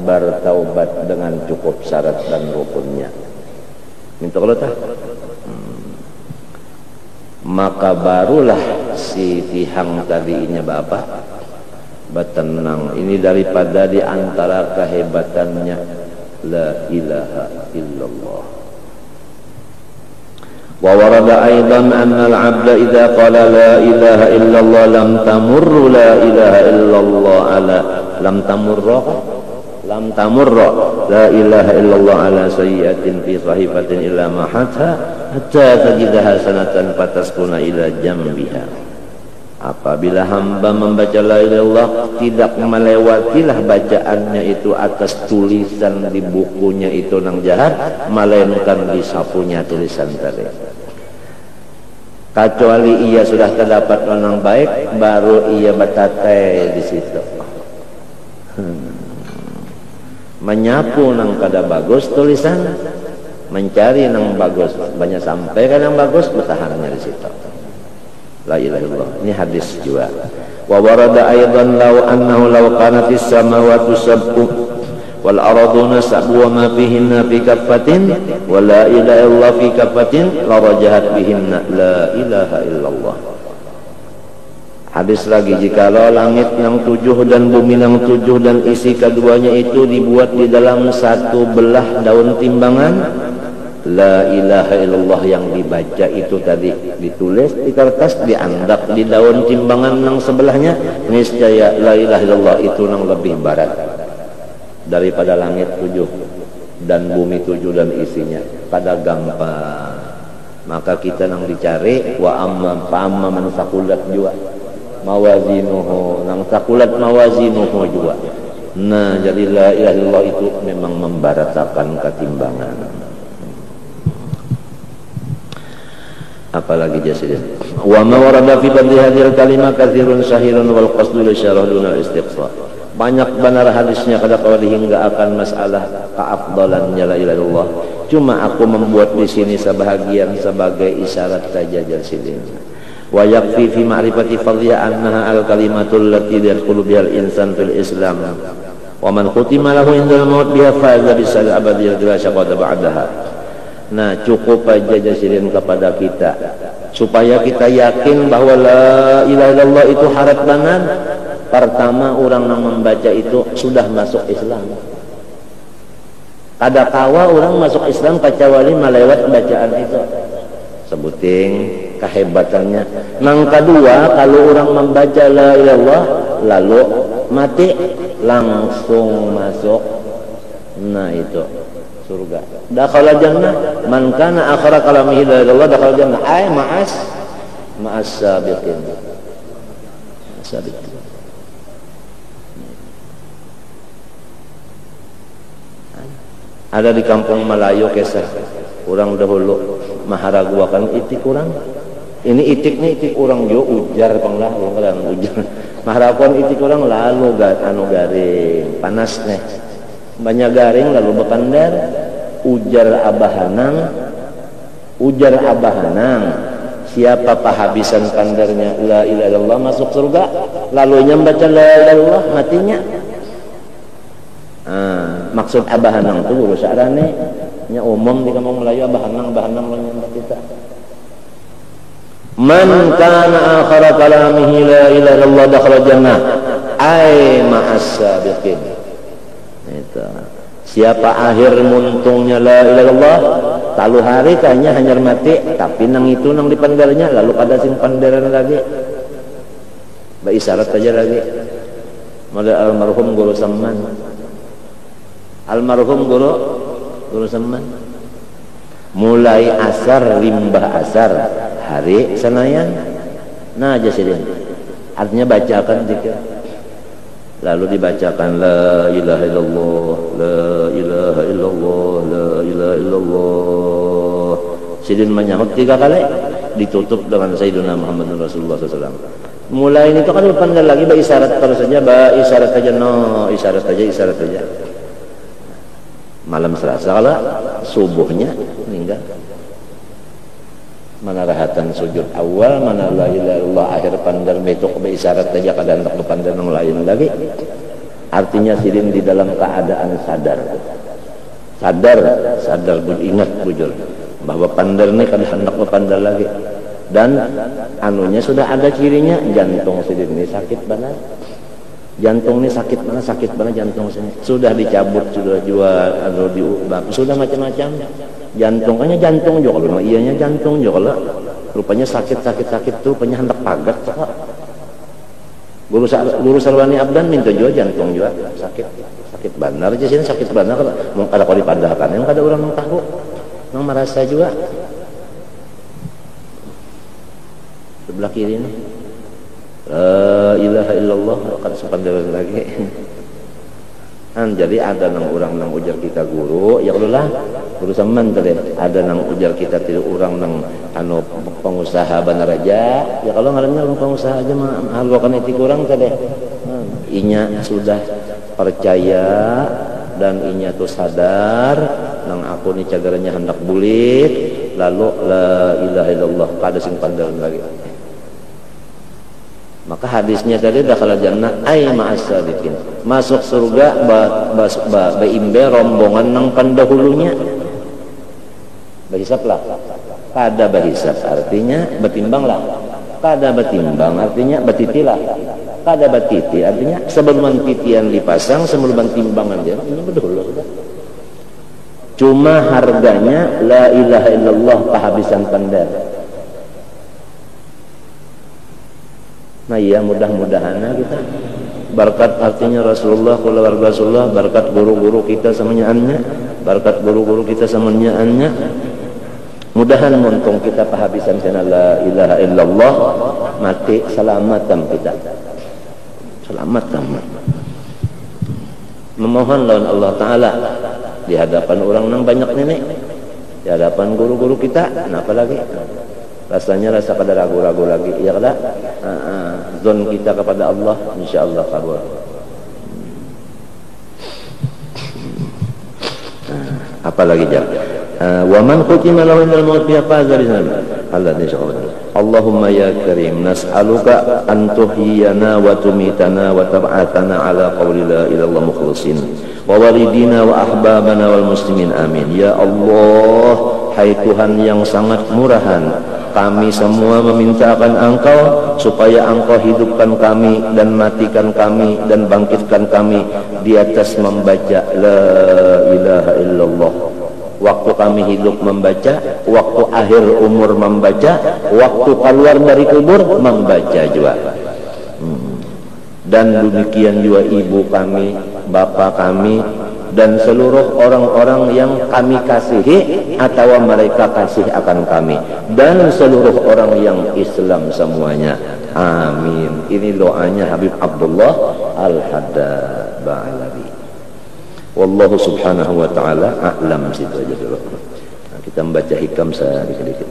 bertaubat dengan cukup syarat dan rukunnya. Minta kalau tak, maka barulah si Tihang tadinya bapak bertenang. Ini daripada di antara kehebatannya la ilaha illallah. Wa warada aidan anna al-'abda idza qala la ilaha illallah lam tamurru la ilaha illallah ala lam tamurra la ilaha illallah ala sayyi'atin fi sahifatin illa mahatha hatta tajidaha sanatan fataskuna ila jambiha. Apabila hamba membaca la ilaha illallah, tidak melewatilah bacaannya itu atas tulisan di bukunya itu nang jahat, melainkan di sapunya tulisan tadi. Kecuali ia sudah terdapat orang baik, baru ia batatai di situ. Menyapu nang kada bagus tulisan, mencari nang bagus, banyak sampai kan yang bagus, bertahannya di situ. La ilaha illallah. Ini hadis juga. Wa warada aidan law annahu law kanatis samawati sab'u wal arduna sab'u wa ma fihinna fi kaffatin wa la ilaha illallah fi kaffatin la rajahat bihinna la ilaha illallah. Hadis lagi, jikalau langit yang 7 dan bumi yang 7 dan isi keduanya itu dibuat di dalam satu belah daun timbangan, la ilaha illallah yang dibaca itu tadi ditulis di kertas, diandak di daun timbangan yang sebelahnya, niscaya la ilaha illallah itu yang lebih berat daripada langit 7 dan bumi 7 dan isinya. Pada gampang. Maka kita yang dicari wa amma man saqulat juga mawazinuhu, nang saqulat mawazinuhu juga. Nah, jadi la ilaha illallah itu memang membaratakan ketimbangan. Apalagi jasidin. Wa ma warada fi badli hadhil kalimah katsirun syahirun wal qasdu li syarah duna istiqsa. Banyak benar hadisnya kada qawli hingga akan masalah keafdalannya la ilaha illallah. Cuma aku membuat di sini sebahagian sebagai isyarat saja jasidin. Wa yakfi fi ma'rifati fadliha annaha al kalimatul lati yadkhulu bihal insan fil Islam. Wa man khutima lahu indal maut biha faza bisal abadiyah la syaqata ba'daha. Nah, cukup aja jasirin kepada kita supaya kita yakin bahwa la ilaha illallah itu harap banget. Pertama, orang yang membaca itu sudah masuk Islam. Kada kawa orang masuk Islam kecuali melewat bacaan itu. Sebuting kehebatannya. Yang kedua, kalau orang membaca la ilaha illallah lalu mati, langsung masuk. Nah, itu surga. Dakhala jannah man kana akhira kalamihi la ilaha illallah dakhala jannah ay ma'as sabiqin. Sabiqin. Ada di kampung Melayu kisah orang dahulu maharaguakan itik orang. Ini itiknya itik orang jo ujar panglah orang ujar. Maharaguan itik orang lalu anu garing panas nih. Banyak garing lalu bekandar, ujar abahanang siapa pahabisan kandarnya la ilaha illallah masuk surga, lalu membaca la ilaha illallah matinya. Maksud abahanang itu guru syarane nya umum di kampung Melayu abahanang lo kita. Man kana akhir kalamihi la ilaha illallah dakhala jannah ay ma'as sabiqin. Itu. Siapa akhir muntungnya la ilaha illallah, talu hari kayaknya hanyar mati, tapi nang itu nang di pandarnya lalu pada sing pandaran lagi. Ba isyarat aja lagi. Mada almarhum guru Samman. Almarhum guru Samman. Mulai asar limbah asar hari Senayan. Nah aja sih. Artinya bacakan zikir. Lalu dibacakan la ilaha illallah, la ilaha illallah, la ilaha illallah. Sidin menyahut 3 kali. ditutup dengan Sayyidina Muhammad Rasulullah SAW. Mulai itu kan pandai lagi isyarat terus saja, isyarat saja, isyarat saja. Malam Selasa lah, subuhnya meninggal. Mana rahatan sujud awal, mana la ilaha illallah akhir pandar metok isyarat saja kadang tak pandar yang lain lagi. Artinya sidin di dalam keadaan sadar, ingat bujur bahwa pandar ini kadang hendak pandar lagi. Dan anunya sudah ada cirinya, jantung sidin ini sakit banget. Jantung ini sakit banget jantung sini. Sudah dicabut, sudah jual atau diubah, sudah macam-macam. Jantungnya jantung juga kalau ianya jantung juga lah. Rupanya sakit tuh, rupanya hendak pagat. Guru Sarwani Abdan minta juga jantung juga sakit benar aja sini, sakit benar kalau ada kau dipadahkan yang ada orang yang tahu yang merasa juga. Sebelah kiri ini la ilaha illallah kan sepandaran lagi. Jadi ada nang orang nang ujar kita guru ya Allah guru saman tadi ada nang ujar kita tidak orang nang anu pengusaha benar aja ya kalau ngarannya orang pengusaha aja mah halukan itu kurang tadi. Inya sudah percaya dan inya tuh sadar nang aku ni cagaranya hendak bulit lalu la ilaha illallah kada sing pandaran lagi. Maka hadisnya tadi dakhala jannah ay ma'as-sadiqin. Masuk surga baimbe rombongan nang pendahulunya. Bahisap lah. Kada bahisap artinya betimbanglah. Kada betimbang artinya batitilah. Kada batiti artinya sebelum titian dipasang sebelum timbangan dia. Ini bedul sudah. Cuma harganya la ilaha illallah kehabisan pandar. Nah iya mudah-mudahan kita berkat artinya Rasulullah keluarga Rasulullah, berkat guru-guru kita samanyaannya, berkat guru-guru kita samanyaannya, mudahan muntung kita pahabisan sana la ilaha illallah mati selamatan kita selamat tamat memohon lawan Allah Ta'ala di hadapan orang yang banyak nenek, di hadapan guru-guru kita, kenapa lagi rasanya rasa kada ragu-ragu lagi ya kada zon kita kepada Allah insyaallah kabul. Apalagi jar wa man khutima lahu minal maut fi fazalizam Allah insyaallah. Allahumma ya karim nas'aluka an tuhyiyana wa tumitana wa tab'atana ala qawli la ilaha illallah mukhlisin wa walidina wa ahbabana wal muslimin amin. Ya Allah, hai Tuhan yang sangat murahan, kami semua memintakan Engkau supaya Engkau hidupkan kami dan matikan kami dan bangkitkan kami di atas membaca la ilaha illallah. Waktu kami hidup membaca, waktu akhir umur membaca, waktu keluar dari kubur membaca juga. Dan demikian juga ibu kami, bapak kami, dan seluruh orang-orang yang kami kasihi atau mereka kasih akan kami, dan seluruh orang yang Islam semuanya. Amin. Ini doanya Habib Abdullah Al-Haddad Ba'alawi. Wallahu subhanahu wa ta'ala a'lam. Situ aja dulu. Nah, kita membaca hikam sedikit-sedikit.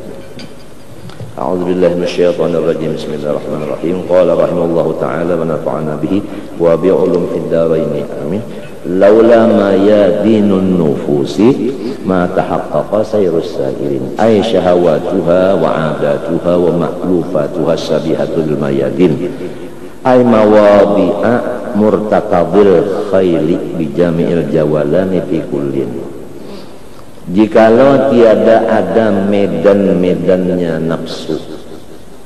A'udzu billahi minasyaitonir rajim. Bismillahirrahmanirrahim. Qala rahimallahu ta'ala wa nafa'ana bihi wa bi ulum fid dharain. Amin. Laula ma yadinun nufusi ma tahaqqaqa sayrus sa'irin ay syahawatuha wa 'adatuha wa ma'lufatuha sabihatul mayadin ay mawadi'a murtakabil khayli bijami'il jawalani fi kullin. Jikalau tiada ada medan-medannya nafsu,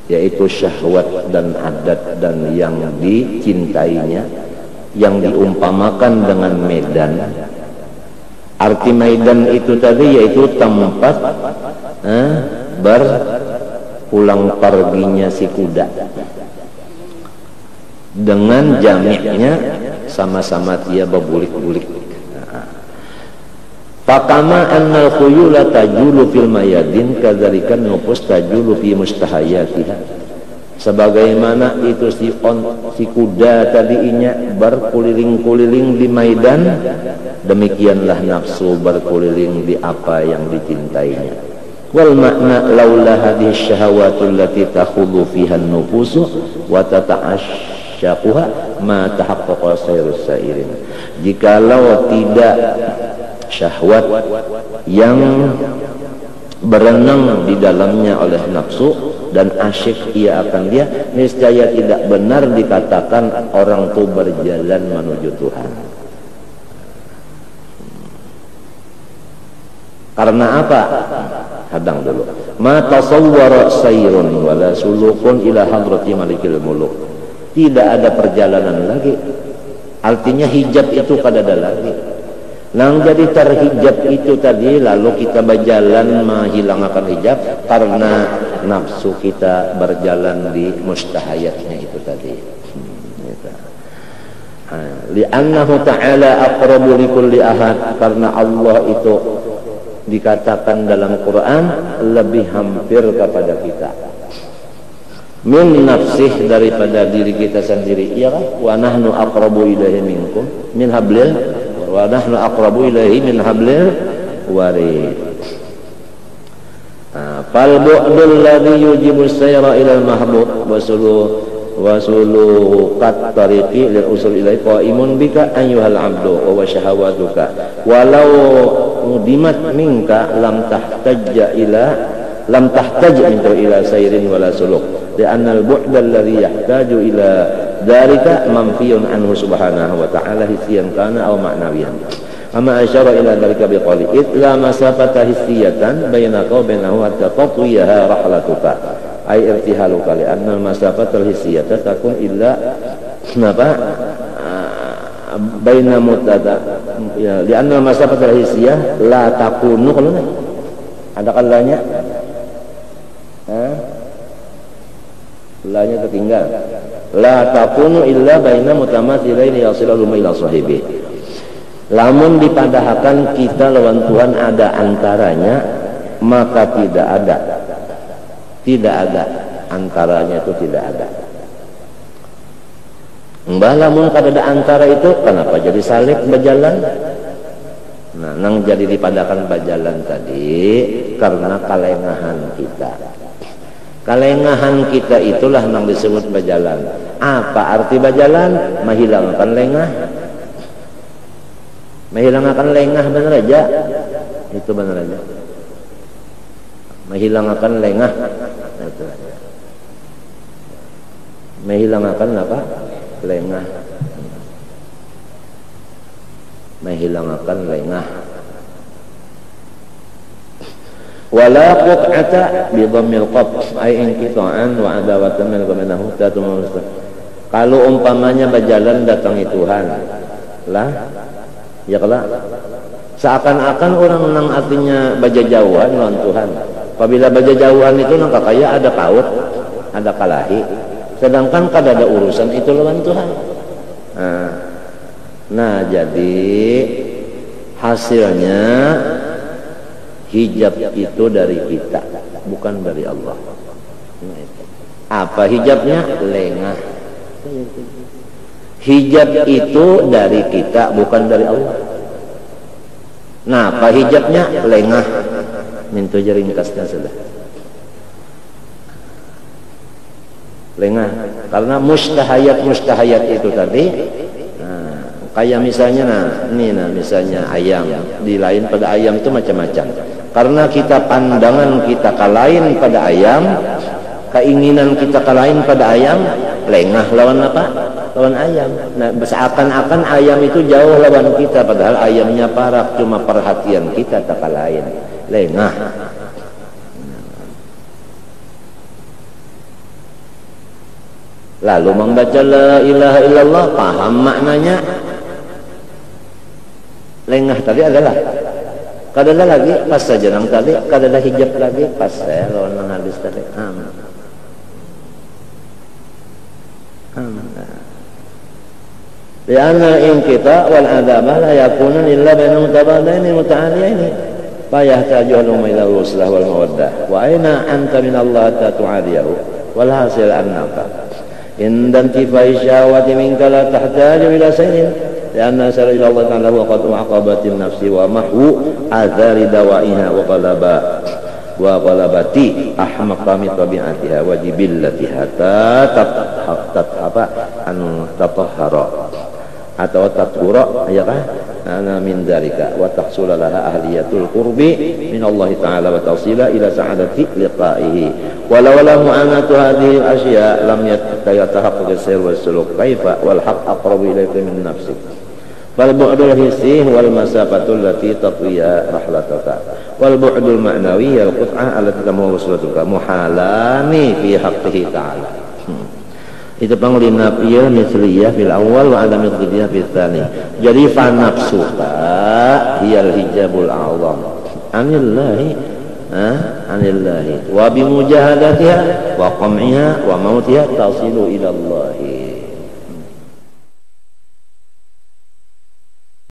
yaitu syahwat dan adat dan yang dicintainya, yang diumpamakan dengan medan. Arti medan itu tadi yaitu tempat berpulang perginya si kuda, dengan jami'nya sama-sama dia berbulik-bulik. Fakama annal khuyula tajulu fil mayadin kadzalikan nufus tajulu fi mustahayatiha. Sebagaimana itu si kuda tadinya berkuliling-kuliling di maidan, demikianlah nafsu berkuliling di apa yang dicintainya. wal makna laula hadhihi syahawatul lati takhudhu fiha an-nufusu wa tata'asyaquha ma tahaqqaqa sayrus sairin. Jikalau tidak syahwat yang berenang di dalamnya oleh nafsu dan asyik ia akan dia, niscaya tidak benar dikatakan orang itu berjalan menuju Tuhan. Karena apa? Hadang dulu. Ma tasawwara sayrun wala sulukun ila hadrati malikil muluk. Tidak ada perjalanan lagi. Artinya hijab itu kada ada lagi. Nang jadi terhijab itu tadi, lalu kita berjalan menghilangkan hijab karena nafsu kita berjalan di mustahayatnya itu tadi. Li'annahu ta'ala aqrabu likulli ahad, karena Allah itu dikatakan dalam Quran lebih hampir kepada kita. Min nafsih, daripada diri kita sendiri. Iya kan? Wa nahnu aqrabu ilaihi minkum min hablil wa nahnu aqrabu ilaihi min hablil warid. Fal bu'dul ladzi yujibu sayra ila al-mahbub wa sulukat tariqi lil usul ilaihi qaimun bika ayyuhal abdu wa syahawatuka walau mudimat minka lam tahtaj minka ila sayrin wala suluk li'anna al-bu'da alladhi yahtaju ila dhalika manfiyun anhu subhanahu wa ta'ala hissiyan kana aw ma'nawiyan. Amma asyara ila dhalika biqali la masafata hissiyatan bainaka wa bainahu hatta tatwiyaha rahlatuka ay irtihaluka li'anna al-masafata al-hissiyata takun illa napa baina mutada ya li'anna al-masafata al-hissiyah la takunu, kalau ada kalanya lanya tertinggal, la takunu illa baina mutamathilaini yasilu ila sahibi. Lamun dipadahkan kita lawan Tuhan ada antaranya, maka tidak ada antaranya, itu tidak ada. Mbah lamun kada ada antara itu, kenapa jadi salik berjalan? Nah, nang jadi dipadahkan berjalan tadi karena kalengahan kita. Kalengahan kita itulah nang disebut berjalan. Apa arti berjalan? Menghilangkan lengah. Menghilangkan lengah, benar aja. Itu benar aja. Menghilangkan lengah. Itu. Menghilangkan apa? Lengah. Menghilangkan lengah. Wala qut'ata bi dhammil qat ay inqita'an wa adawatan minhu tatum. Kalau umpamanya berjalan datangi Tuhan lah, ya kalau seakan-akan orang nang artinya baja jauhan lawan Tuhan. Apabila baja jauhan itu nang kakaya ada paut, ada kalahi, sedangkan kada ada urusan itu lawan Tuhan. Nah jadi hasilnya hijab itu dari kita, bukan dari Allah. Apa hijabnya? Lengah. Hijab itu dari kita, bukan dari Allah. Nah, apa hijabnya? Lengah. Mintu ringkasnya sudah. Lengah. Karena mustahayat itu tadi. Kayak misalnya misalnya ayam, di lain pada ayam itu macam-macam. Karena kita pandangan kita kalain pada ayam, keinginan kita kalain pada ayam, lengah lawan apa? Lawan ayam. Nah, seakan-akan ayam itu jauh lawan kita, padahal ayamnya parah, cuma perhatian kita tak kalain. Lengah. Lalu membaca la ilaha illallah, paham maknanya. Lengah tadi adalah kada ada lagi pas saja nang tadi, kada ada hijab lagi pas saya lawan nang hadis tadi. Lianna in kita wal adama la yakuna illa baina mutabadaini muta'aliyaini fa yahtaju lahum ila al-uslah wal mawaddah wa aina anta min Allah ta'tu'adiyahu wal hasil annaka in dantifai syahwati minka la tahtaju ila sayyin لأن سر إلى الله تعالى هو قطع عقبات النفس ومحو آثار دوائها وقلبا wa ghalabati ahmaqami tabi'atiha wa jibillatiha tatahhara atau tathura ya kan ana min dzalika wa tahsul laha ahliyatul qurbi min Allah taala wa tawsila ila sa'adati liqa'ihi walau lam mu'anatu hadhihi al-asya lam yatahaqqaq as-sayr wa suluk kaifa wal haqq aqrabu ilayka min nafsik fal bu'dul hissi wal masafatu allati tatwiya rahlataka wal bu'dul ma'nawi al qut'ah allati tamu waslatuka muhalani fi haqqihi ta'ala. Itu panglina pieu misliyah fil awal wa adam misliyah fil tsani. Jadi fa nafsuka hiyal hijabul a'zam anillahi anillahi wa bi mujahadatiha wa qam'iha wa mautiha tasilu ila Allah.